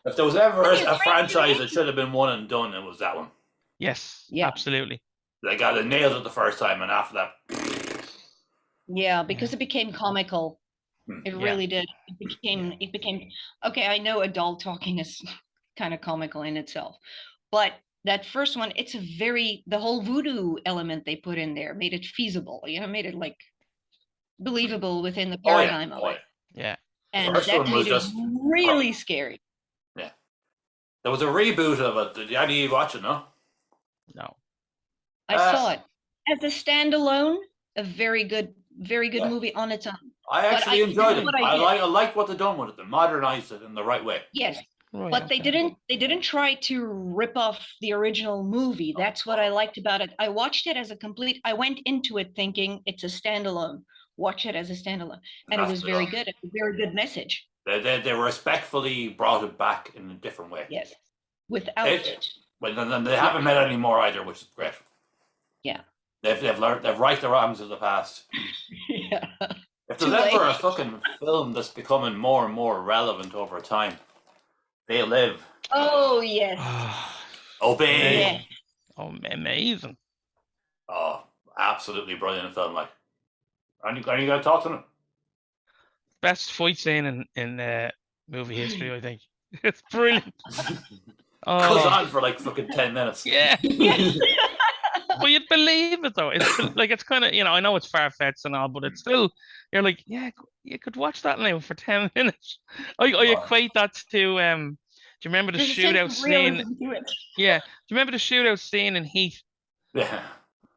If there was ever a franchise that should have been one and done, it was that one. Yes, absolutely. They nailed it the first time, and after that. Yeah, because it became comical. It really did. It became okay. I know adult talking is kind of comical in itself, but that first one, the whole voodoo element they put in there made it feasible. You know, made it like believable within the paradigm of it. Yeah, and that made it really scary. Yeah, there was a reboot of it. Did any of you watch it? No. I saw it as a standalone. A very good movie on its own. I actually enjoyed it. I like what they done with it. They modernized it in the right way. Yes, but they didn't try to rip off the original movie. That's what I liked about it. I watched it as a complete. I went into it thinking it's a standalone. Watch it as a standalone, and it was very good. It's a very good message. They respectfully brought it back in a different way. Yes, without it. But then they haven't made any more either, which is great. Yeah. They've right the wrongs of the past. Yeah. If there's ever a fucking film that's becoming more and more relevant over time, They Live. Oh yes. Obey. Yeah. Oh, amazing. Oh, absolutely brilliant film. Like, are you going to talk to them? Best fight scene in movie history, I think. It's brilliant. Goes on for like fucking 10 minutes. Yeah. But you'd believe it though. It's like, it's kind of, you know, I know it's far-fetched and all, but it's still, you're like, yeah, you could watch that now for 10 minutes. I equate that to do you remember the shootout scene? Yeah. Do you remember the shootout scene in Heat? Yeah.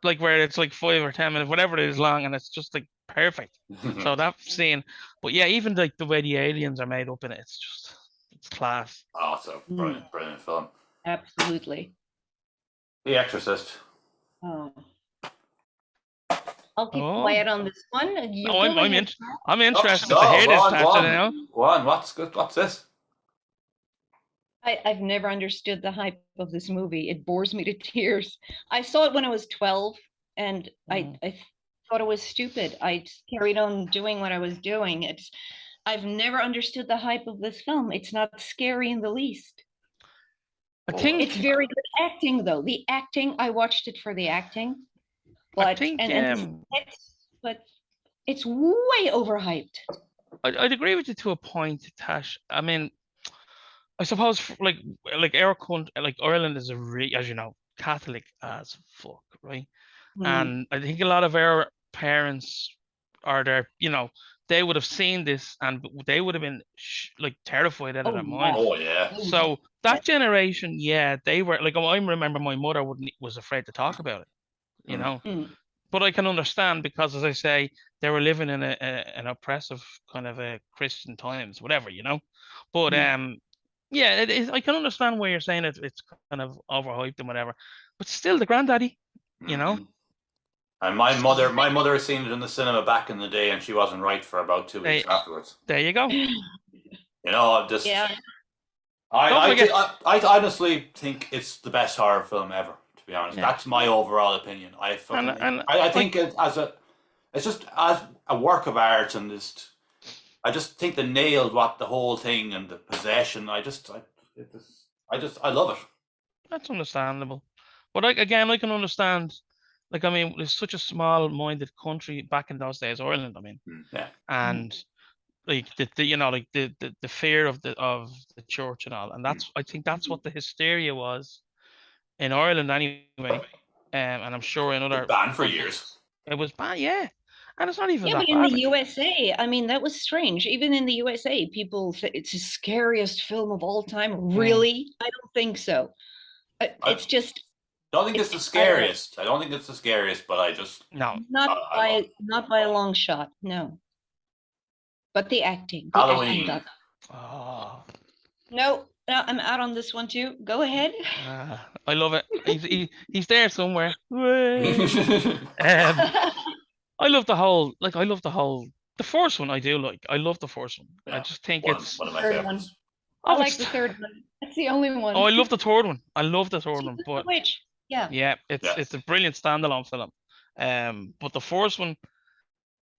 Like where it's like 5 or 10 minutes, whatever it is long, and it's just like perfect. So that scene, but yeah, even like the way the aliens are made up in it, it's class. Oh, it's a brilliant film. Absolutely. The Exorcist. Oh. I'll keep quiet on this one. I'm interested to hear this, Tasha, now. Go on, what's good? What's this? I've never understood the hype of this movie. It bores me to tears. I saw it when I was 12, and I thought it was stupid. I just carried on doing what I was doing. I've never understood the hype of this film. It's not scary in the least. I think It's very good acting, though. The acting, I watched it for the acting, but but it's way overhyped. I'd agree with you to a point, Tash. I mean, I suppose like our country, like Ireland is as you know, Catholic as fuck, right? And I think a lot of our parents are there, they would have seen this and they would have been like terrified out of their mind. Oh yeah. So that generation, yeah, they were like, I remember my mother was afraid to talk about it, But I can understand because, as I say, they were living in an oppressive kind of a Christian times, whatever, But yeah, I can understand why you're saying it's kind of overhyped and whatever, but still the granddaddy, And my mother has seen it in the cinema back in the day, and she wasn't right for about 2 weeks afterwards. There you go. I honestly think it's the best horror film ever. To be honest, that's my overall opinion. I think it's just as a work of art, and I just think they nailed the whole thing and the possession. I love it. That's understandable, but I can understand. Like, I mean, it's such a small-minded country back in those days, Ireland. I mean, and like the fear of the church and all, and I think that's what the hysteria was in Ireland anyway, and I'm sure in other banned for years. It was banned, yeah, and it's not even that but in the USA, I mean, that was strange. Even in the USA, people say it's the scariest film of all time. Really, I don't think so. It's just. I don't think it's the scariest. I don't think it's the scariest, but I just no, not by a long shot. No, but the acting. Halloween. No, I'm out on this one too. Go ahead. I love it. He's there somewhere. I love the whole. The first one. I do like. I love the first one. Yeah, I just think it's one of my favorites. I like the third one. That's the only one. Oh, I love the third one. But which? Yeah, it's a brilliant standalone film. But the first one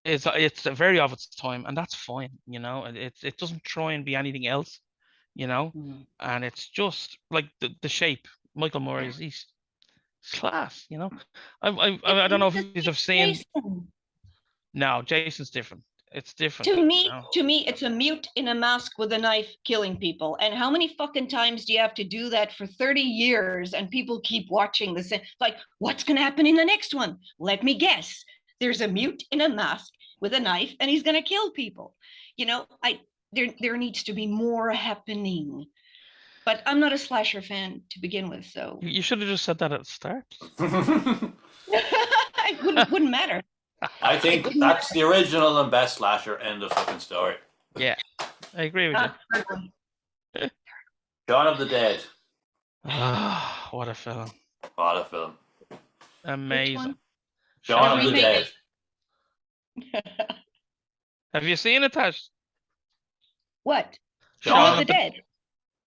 it's very of its time, and that's fine. It doesn't try and be anything else. And it's just like the shape. Michael Myers, he's class. I don't know if you have seen. No, Jason's different. It's different. To me, it's a mute in a mask with a knife killing people. And how many fucking times do you have to do that for 30 years and people keep watching the same? Like, what's going to happen in the next one? Let me guess. There's a mute in a mask with a knife and he's going to kill people. There needs to be more happening. But I'm not a slasher fan to begin with, so. You should have just said that at the start. It wouldn't matter. I think that's the original and best slasher. End of fucking story. Yeah, I agree with you. Shaun of the Dead. What a film! What a film! Amazing. Shaun of the Dead. Have you seen it, Tash? What? Shaun of the Dead.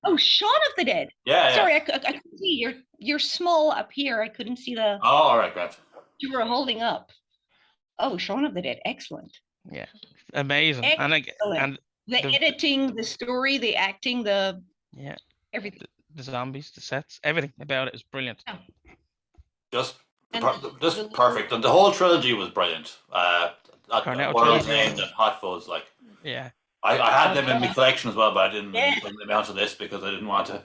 Oh, Shaun of the Dead. Yeah. Sorry, I couldn't see. You're small up here. I couldn't see the. Oh, all right, gotcha. You were holding up. Oh, Shaun of the Dead, excellent. Yeah, amazing. Excellent. And the editing, the story, the acting, everything. The zombies, the sets, everything about it is brilliant. Yeah. Just perfect, and the whole trilogy was brilliant. World's End and Hot Fuzz, yeah. I had them in my collection as well, but I didn't bring them out to this because I didn't want to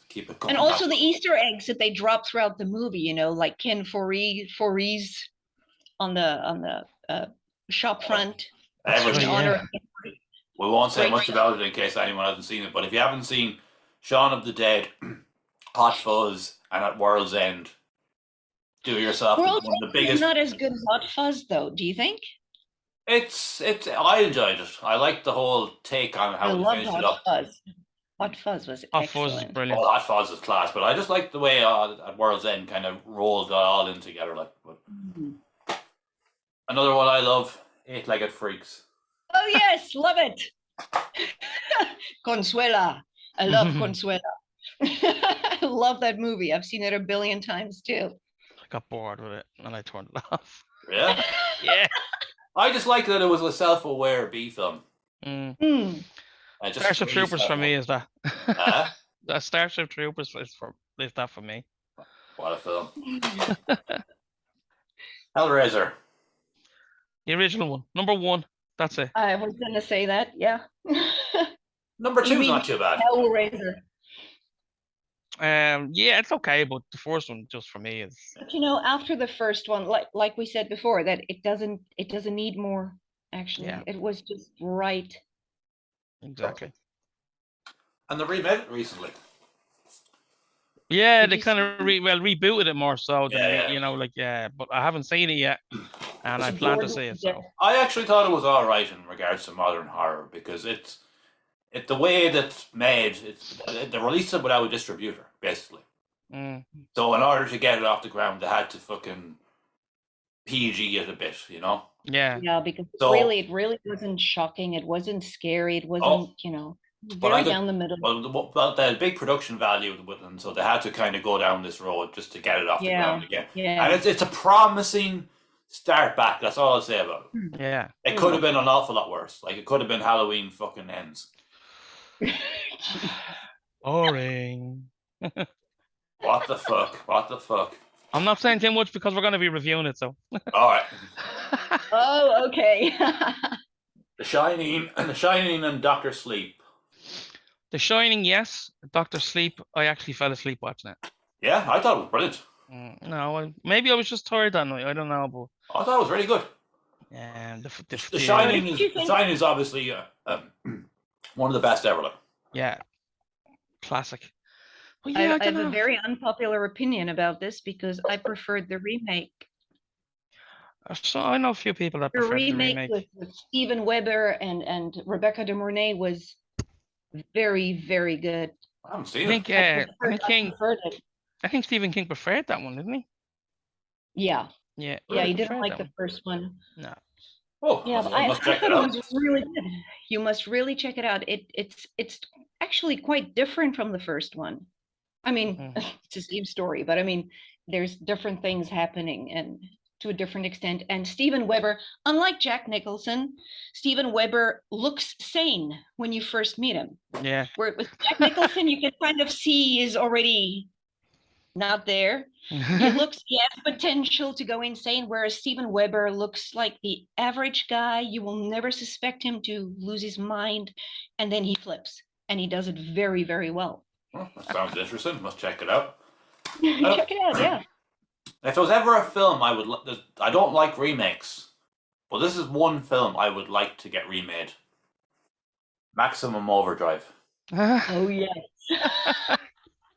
keep it going. And also the Easter eggs that they drop throughout the movie, like Ken Foree on the shop front. We won't say much about it in case anyone hasn't seen it, but if you haven't seen Shaun of the Dead, Hot Fuzz, and At World's End, do yourself one of the biggest. It's not as good as Hot Fuzz, though. Do you think? I enjoyed it. I liked the whole take on how they finished it up. Hot Fuzz was excellent. Hot Fuzz is brilliant. Oh, Hot Fuzz is class, but I just like the way At World's End kind of rolled it all in together. Another one I love, Eight-Legged Freaks. Oh yes, love it. Consuela. I love Consuela. I love that movie. I've seen it a billion times too. I got bored with it and I turned it off. Yeah? Yeah. I just like that it was a self-aware B film. Hmm. Just Starship freeze Troopers that for me one. is that. Huh? That Starship Troopers is that for me. What a film. Hellraiser. The original one, number 1. That's it. I was gonna say that, yeah. Number You 2's mean not too bad. Hellraiser? Yeah, it's okay, but the first one just for me is. But after the first one, like we said before, that it doesn't need more. Actually, Yeah. it was just right. Exactly. And the remake recently. Yeah, Did they you kind of rebooted it more so than Yeah. but I haven't seen it yet, and I plan to see it. So I actually thought it was all right in regards to modern horror because it's the way that's made. They released it without a distributor, basically. So in order to get it off the ground, they had to fucking PG it a bit, Yeah. Yeah, because So- it really wasn't shocking. It wasn't scary. It wasn't, very down the middle. Well, the big production value with them, so they had to kind of go down this road just to get it off the ground again. Yeah. And it's a promising start back. That's all I'll say about it. Yeah. It could have been an awful lot worse. Like, it could have been Halloween fucking ends. Boring. What the fuck? What the fuck? I'm not saying too much because we're going to be reviewing it. So. All right. Oh, okay. The Shining and Doctor Sleep. The Shining, yes. Doctor Sleep, I actually fell asleep watching it. Yeah, I thought it was brilliant. No, maybe I was just tired that night. I don't know, but I thought it was really good. The Shining is obviously one of the best ever. Yeah, classic. But I have a very unpopular opinion about this because I preferred the remake. So I know a few people that The prefer the remake remake. with Steven Weber and Rebecca De Mornay was very, very good. I haven't seen I it. think Stephen King preferred that one, didn't he? Yeah. Yeah. Yeah, he didn't like the first one. No. Oh, Yeah, but I must check thought it out. was really good. You must really check it out. It's actually quite different from the first one. I mean, it's the same story, but I mean, there's different things happening and to a different extent. And Steven Weber, unlike Jack Nicholson, Steven Weber looks sane when you first meet him. Yeah. Where with Jack Nicholson, you can kind of see he's already not there. He has potential to go insane, whereas Steven Weber looks like the average guy. You will never suspect him to lose his mind, and then he flips, and he does it very, very well. Well, that sounds interesting. Must check it out. Check it out, yeah. If there was ever a film I don't like remakes, but this is one film I would like to get remade. Maximum Overdrive. Oh, yes.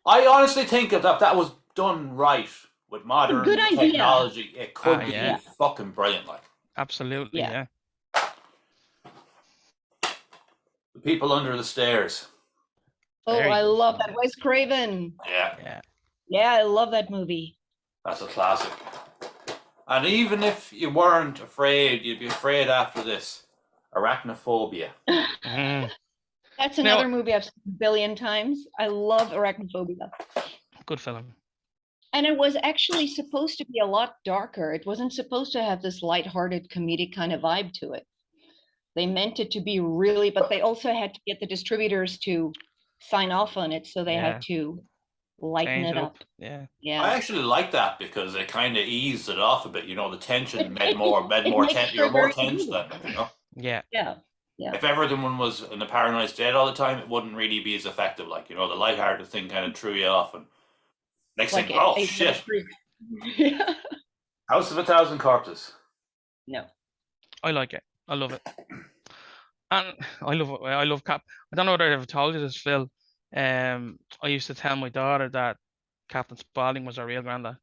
I honestly think if that was done right with modern Good idea. technology, it could be yeah. fucking brilliant. Like Absolutely, Yeah. The People Under the Stairs. Oh, Very I good. love that. Wes Craven. Yeah, Yeah, I love that movie. that's a classic. And even if you weren't afraid, you'd be afraid after this. Arachnophobia. That's another movie I've seen a billion times. I love Arachnophobia. Good film. And it was actually supposed to be a lot darker. It wasn't supposed to have this lighthearted comedic kind of vibe to it. They meant it to be really, but they also had to get the distributors to sign off on it, so they had to lighten Change it up. Yeah. Yeah. I actually like that because it kind of eased it off a bit. The tension made more makes tense. for You're more very tense good. then. Yeah. Yeah. If everyone was in a paranoid state all the time, it wouldn't really be as effective. The lighthearted thing kind of threw you off, and next thing, oh shit! Yeah. House of a Thousand Corpses. No. I like it. I love it. And I love Cap. I don't know whether I ever told you this, Phil. I used to tell my daughter that Captain Spaulding was her real granddad.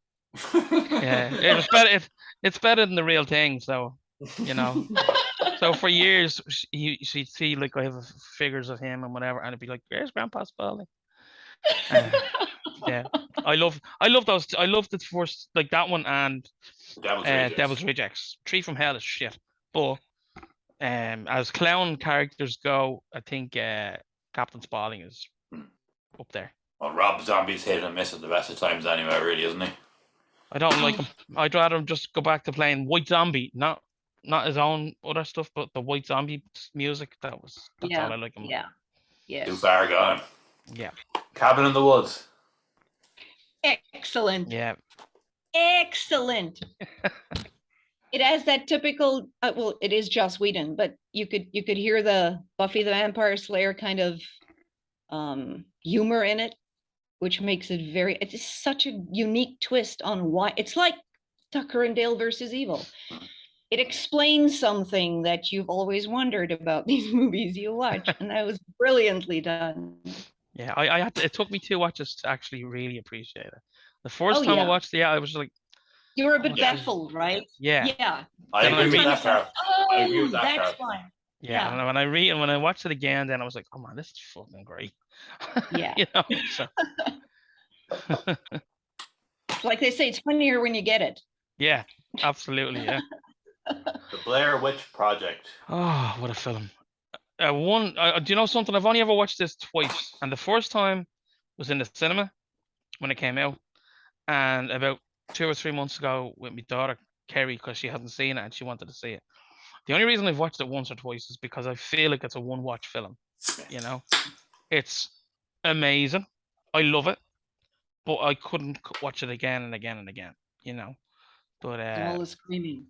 Yeah, it was better. It's better than the real thing. So, So for years, she'd see I have figures of him and whatever, and it'd be like, "Where's Grandpa Spaulding?" Yeah, I love those. I love the first that one and Devil's Rejects. Tree from Hell is shit, but as clown characters go, I think Captain Spaulding is up there. Well, Rob Zombie's hit and miss at the best of times anyway, really, isn't he? I don't like him. I'd rather him just go back to playing White Zombie, not not his own other stuff, but the White Zombie music. That's all I like him. Yeah. Yes. Too far gone. Yeah. Cabin in the Woods. Excellent. Yeah. Excellent. It has that typical. Well, it is Joss Whedon, but you could hear the Buffy the Vampire Slayer kind of humor in it, which makes it very. It's such a unique twist on why it's like Tucker and Dale versus Evil. It explains something that you've always wondered about these movies you watch, and that was brilliantly done. Yeah, I had to, it took me 2 watches to actually really appreciate it. The first Oh, time I yeah. watched it, I was like, You were a bit Yeah. baffled, right? yeah, Yeah. I Then I agree with read- that, Carl. I agree with that, That's Carl. fine. yeah. And when I watched it again, then I was like, oh man, this is fucking great. Yeah. You know, so Like they say, it's funnier when you get it. yeah, absolutely, yeah. The Blair Witch Project. Oh, what a film. Do you know something? I've only ever watched this twice, and the first time was in the cinema when it came out, and about 2 or 3 months ago with my daughter Kerry, because she hadn't seen it and she wanted to see it. The only reason I've watched it once or twice is because I feel like it's a one-watch film. You know, it's amazing. I love it, but I couldn't watch it again and again and again. You know, but All the screaming.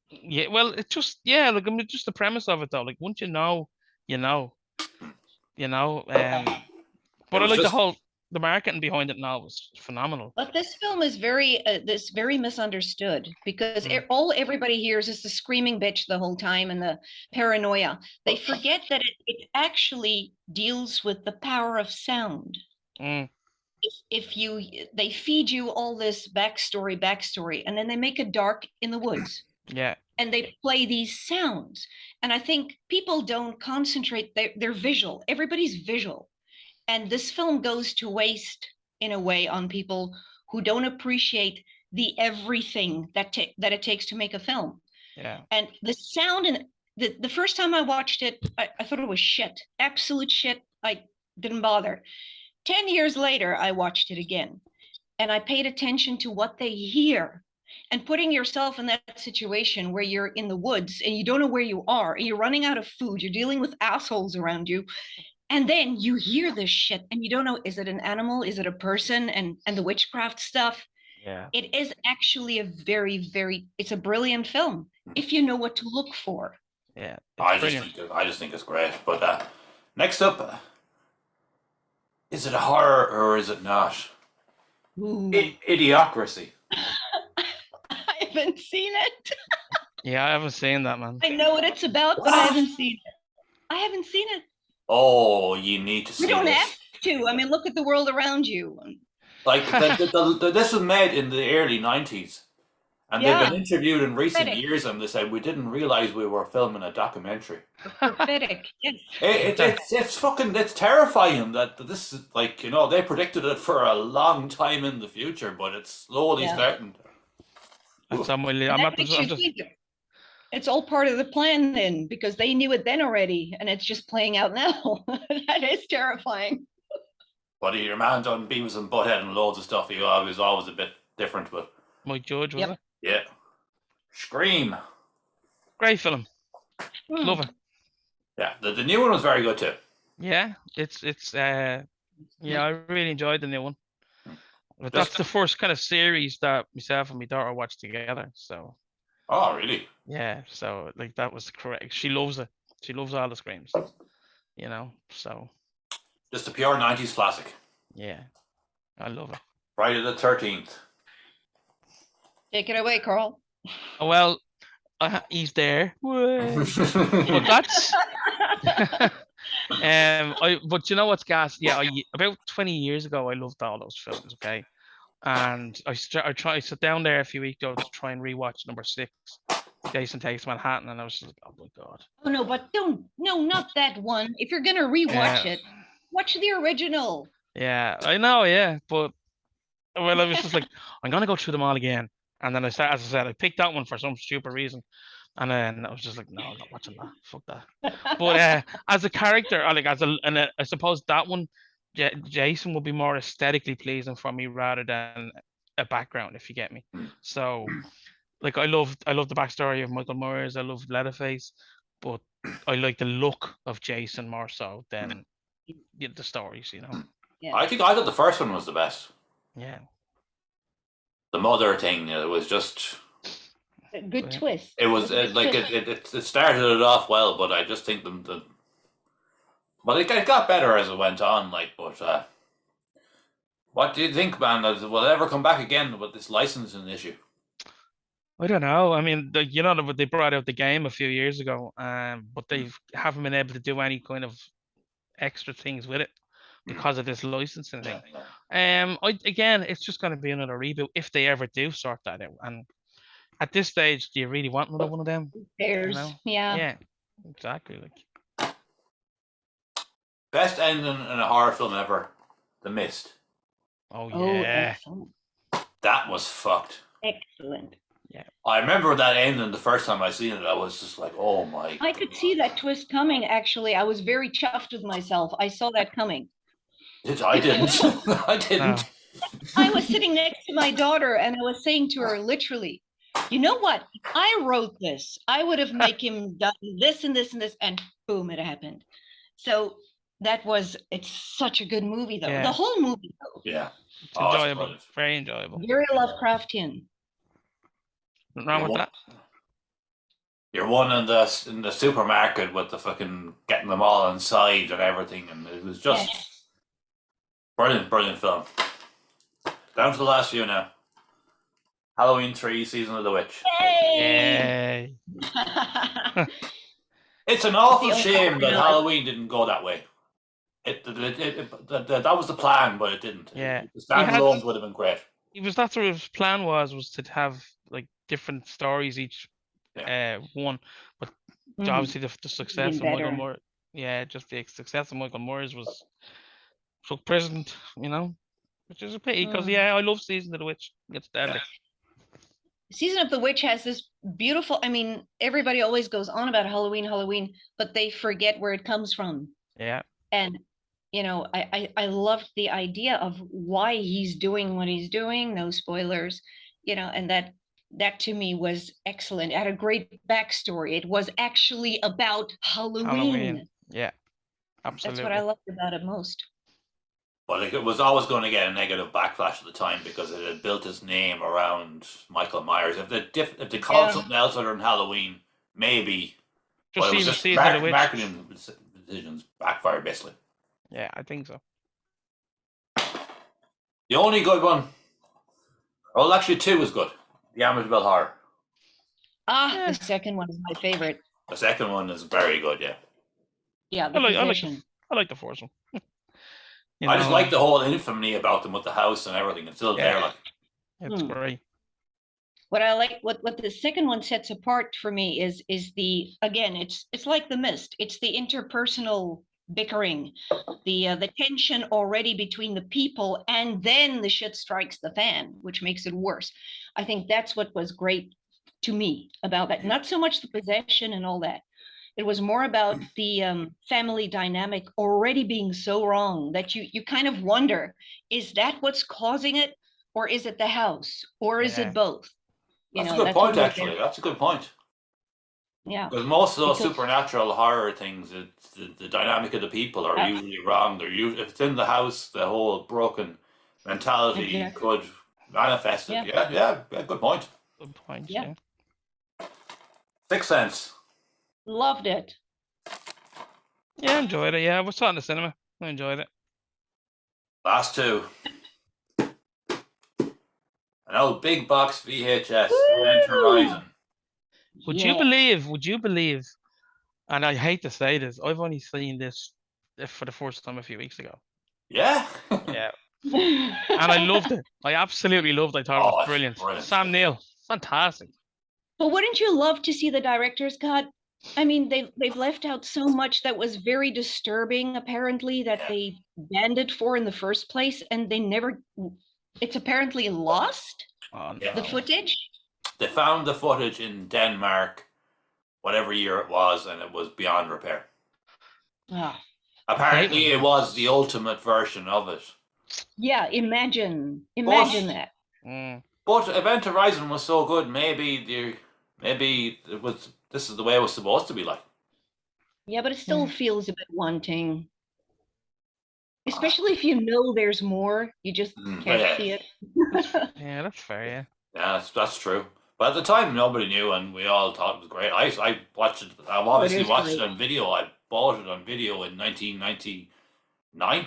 yeah, well, it just like I mean, just the premise of it though. Like once you know, you know. But I was like just- the marketing behind it now was phenomenal. But this film is very misunderstood because all everybody hears is the screaming bitch the whole time and the paranoia. They forget that it actually deals with the power of sound. Mm, They feed you all this backstory, and then they make it dark in the woods. yeah, And they play these sounds. And I think people don't concentrate. They're visual. Everybody's visual. And this film goes to waste in a way on people who don't appreciate the everything that it takes to make a film. yeah. And the sound, and the first time I watched it, I thought it was shit, absolute shit. I didn't bother. 10 years later, I watched it again, and I paid attention to what they hear. And putting yourself in that situation where you're in the woods and you don't know where you are, and you're running out of food, you're dealing with assholes around you, and then you hear this shit and you don't know, is it an animal, is it a person, and the witchcraft stuff. Yeah. It is actually a it's a brilliant film if you know what to look for. Yeah. I It's just brilliant. think it's great. But next up, is it a horror or is it not? Ooh. Idiocracy. I haven't seen it. Yeah, I haven't seen that, man. I know what it's about, but I haven't seen it. I haven't seen it. Oh, you need to see We don't this. have to. I mean, look at the world around you. Like this was made in the early 90s, and Yeah. they've been interviewed in recent Pathetic. years, and they said we didn't realize we were filming a documentary. Prophetic. Yes. It's terrifying that this is like, you know, they predicted it for a long time in the future, but it's slowly Yeah. starting. It's on my list. And I'm that not makes I'm you just think it's all part of the plan then, because they knew it then already, and it's just playing out now. That is terrifying. But your man done Beavis and Butthead and loads of stuff. He was always a bit different, but my judge, was Yep. it? yeah. Scream. Great film. Love it. Yeah, the new one was very good too. Yeah, it's yeah, I really enjoyed the new one. But Just- that's the first kind of series that myself and my daughter watched together. So Oh, really? yeah, so like that was correct. She loves it. She loves all the screams. You know, so Just a pure 90s classic. yeah, I love it. Friday the 13th. Take it away, Carl. Oh, well, he's there. But that's but you know what's gas? Yeah, about 20 years ago I loved all those films, okay? And I sat down there a few weeks ago to try and rewatch number 6, Jason Takes Manhattan, and I was just like, oh my god. Oh no, but not that one. If you're gonna rewatch it, watch the original. Yeah, I know, yeah. But well, I was just like, I'm gonna go through them all again. And then as I said, I picked that one for some stupid reason. And then I was just like, no, I'm not watching that. Fuck that. But as a character, I suppose that one, Jason would be more aesthetically pleasing for me rather than a background, if you get me. So like I love the backstory of Michael Myers. I love Leatherface, but I like the look of Jason more so than the stories. You know. Yeah. I thought the first one was the best. Yeah. The mother thing, it was just. A good Yeah. twist. It was Good like twist. it started it off well, but I just think but it got better as it went on. Like, but what do you think, man? Will it ever come back again with this licensing issue? I don't know. I mean, you know, they brought out the game a few years ago, but they haven't been able to do any kind of extra things with it because of this licensing thing. Again, it's just going to be another reboot if they ever do sort that out. And at this stage, do you really want another one of them? Bears. You know? Yeah. Yeah, exactly. Like Best ending in a horror film ever, The Mist. Oh Oh, yeah, excellent. That was fucked. Excellent. I remember that ending the first time I seen it. I was just like, oh my. I could see that twist coming, actually. I was very chuffed with myself. I saw that coming. I didn't. I didn't. No. I was sitting next to my daughter and I was saying to her, literally, you know what? I wrote this. I would have make him done this and this and this, and boom, it happened. So it's such a good movie, though. Yeah. The whole movie, though. Yeah. It's Oh, it's enjoyable, brilliant. very enjoyable. Very Lovecraftian. Nothing wrong with that. You're one in the supermarket with the fucking getting them all inside and everything, and it was just Yes. brilliant film. Down to the last few now. Halloween 3, Season of the Witch. Yay! Yay. It's an awful The only shame one that I like. Halloween didn't go that way. That was the plan, but it didn't. Yeah. The standalones would have been great. That's what his plan was to have like different stories each one, but Mhm. obviously the success of Even Michael better. Myers, just the success of Michael Myers was so present, you know, which is a pity because I love Season of the Witch. It's deadly. Season of the Witch has this beautiful, I mean, everybody always goes on about Halloween, but they forget where it comes from. Yeah. And, you know, I loved the idea of why he's doing what he's doing, no spoilers, you know, and that to me was excellent. It had a great backstory. It was actually about Halloween. Yeah, absolutely. That's what I loved about it most. But it was always going to get a negative backlash at the time because it had built its name around Michael Myers. If they called something else other than Halloween, maybe. Just but it was Season just of the Witch. marketing decisions backfired basically. Yeah, I think so. The only good one, well, actually 2 was good. The Amityville Horror. The second one is my favorite. The second one is very good, yeah. Yeah, the possession. I like the first one. I just like the whole infamy about them with the house and everything. It's still there, like. It's great. What I like, what the second one sets apart for me is the, again, it's like The Mist. It's the interpersonal bickering, the tension already between the people, and then the shit strikes the fan, which makes it worse. I think that's what was great to me about that. Not so much the possession and all that. It was more about the family dynamic already being so wrong that you kind of wonder, is that what's causing it? Or is it the house? Or is it both? That's a good point, actually. That's a good point. Yeah. Because most of those supernatural horror things, it's the dynamic of the people are usually wrong. If it's in the house, the whole broken mentality could manifest it. Yeah, good point. Good point, yeah. Sixth Sense. Loved it. Yeah, I enjoyed it. Yeah, I saw it in the cinema. I enjoyed it. Last 2. An old big box VHS, Event Horizon. Would you believe, and I hate to say this, I've only seen this for the first time a few weeks ago. Yeah? Yeah. And I loved it. I absolutely loved it. I thought it was brilliant. Sam Neill, fantastic. But wouldn't you love to see the director's cut? I mean, they've left out so much that was very disturbing, apparently, that they banned it for in the first place, and they never... It's apparently lost, the footage. They found the footage in Denmark, whatever year it was, and it was beyond repair. Apparently, it was the ultimate version of it. Yeah, imagine that. But Event Horizon was so good. Maybe this is the way it was supposed to be like. Yeah, but it still feels a bit wanting. Especially if you know there's more, you just can't see it. Yeah, that's fair. Yeah. Yeah, that's true. But at the time, nobody knew, and we all thought it was great. I watched it. I've obviously watched it on video. I bought it on video in 1999.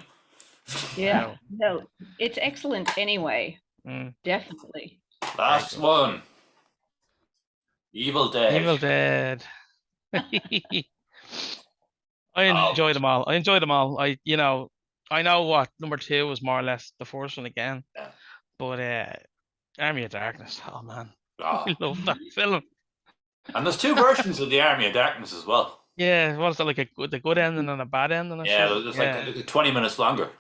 Yeah, Wow. no, it's excellent anyway. Mm. Definitely. Last one. Evil Dead. Evil Dead. I enjoy them all. I know what number 2 was more or less the first one again. Yeah. But Army of Darkness. Oh man, Oh. I love that film. And there's 2 versions of the Army of Darkness as well. Yeah, what is it, like the good ending and a bad ending? Or Yeah, something? it's like 20 minutes longer.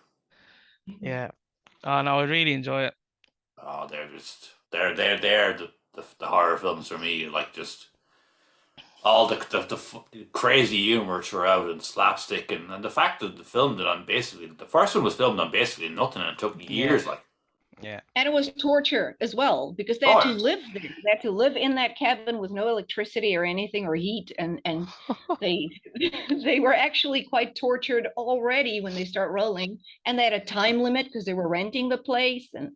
Yeah. Oh no, I really enjoy it. Oh, they're the horror films for me. Like just all the crazy humor throughout and slapstick and the fact that the first one was filmed on basically nothing and it took years. Like. Yeah. And it was torture as well because they had to live there. They had to live in that cabin with no electricity or anything or heat, and they were actually quite tortured already when they start rolling, and they had a time limit because they were renting the place, and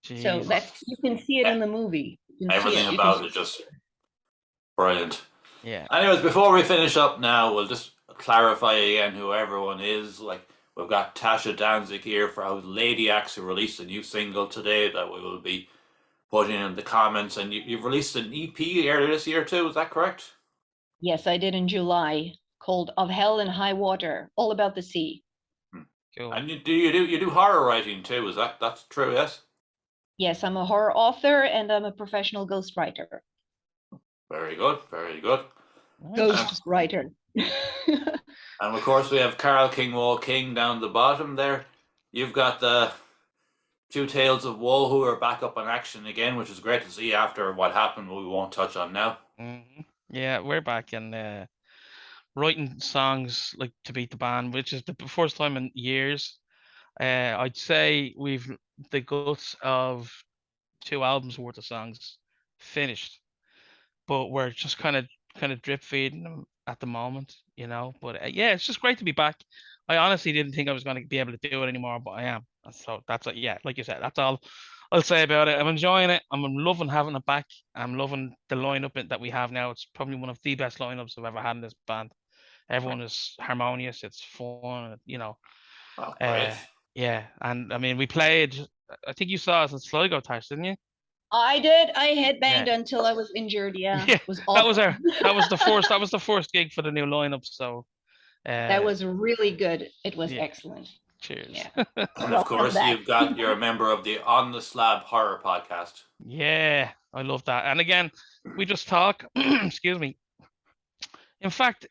so you can see it in the movie. Everything about it just brilliant. Yeah. Anyways, before we finish up now, we'll just clarify again who everyone is. Like, we've got Tasha Danzig here for Lady Axe, who released a new single today that we will be putting in the comments. And you've released an EP earlier this year too, is that correct? Yes, I did in July, called Of Hell and High Water, all about the sea. Cool. And you do horror writing too, that's true, yes? Yes, I'm a horror author and I'm a professional ghostwriter. Very good, very good. Ghostwriter. And of course we have Carol Kingwall King down the bottom there. You've got the Two Tales of Woe who are back up in action again, which is great to see after what happened, we won't touch on now. Mm-hmm. Yeah, we're back in writing songs like to beat the band, which is the first time in years. I'd say we've the guts of 2 albums worth of songs finished, but we're just kind of drip feeding them at the moment, But yeah, it's just great to be back. I honestly didn't think I was going to be able to do it anymore, but I am. So that's like you said, that's all I'll say about it. I'm enjoying it. I'm loving having it back. I'm loving the lineup that we have now. It's probably one of the best lineups I've ever had in this band. Everyone is harmonious. It's fun, Oh, great. Yeah, and I mean, we played. I think you saw us in Sligo, Tash, didn't you? I did. I headbanged until I was injured. Yeah, yeah. It was awesome. That was the first gig for the new lineup. So that was really good. It was excellent. Cheers. Yeah. And of course, you're a member of the On the Slab horror podcast. Yeah, I love that. And again, we just talk. Excuse me. In fact,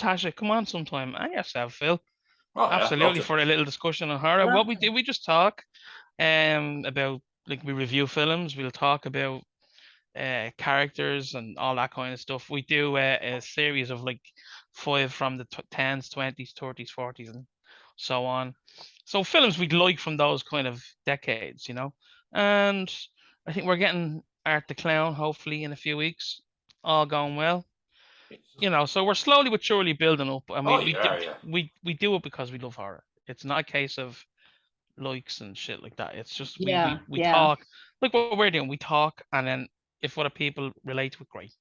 Tasha, come on sometime. And yourself, Phil. Oh, absolutely, yeah, for a little discussion on horror. What we do, we just talk about, like, we review films. We'll talk about characters and all that kind of stuff. We do a series of like 5 from the 10s, 20s, 30s, 40s, and so on. So films we'd like from those kind of decades, And I think we're getting Art the Clown hopefully in a few weeks. All going well. So we're slowly but surely building up. I mean, we do it because we love horror. It's not a case of likes and shit like that. It's just we talk, like what we're doing. We talk, and then if other people relate to it, great.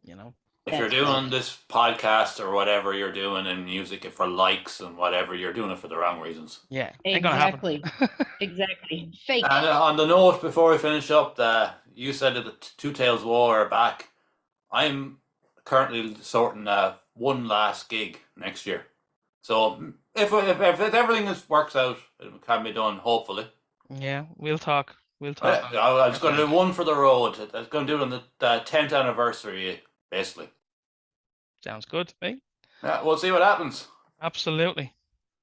If you're doing this podcast or whatever you're doing in music, for likes and whatever, you're doing it for the wrong reasons. Yeah, exactly. Exactly. Fake. And on the note, before we finish up, you said that the Two Tales War are back. I'm currently sorting one last gig next year. So if everything works out, it can be done, hopefully. Yeah, we'll talk. I'm just going to do one for the road. I'm going to do it on the 10th anniversary, basically. Sounds good to me. Yeah, we'll see what happens. Absolutely.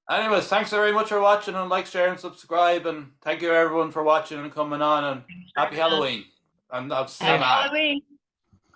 Anyways, thanks very much for watching, and like, share, and subscribe. And thank you everyone for watching and coming on. And happy Halloween. And Happy Halloween.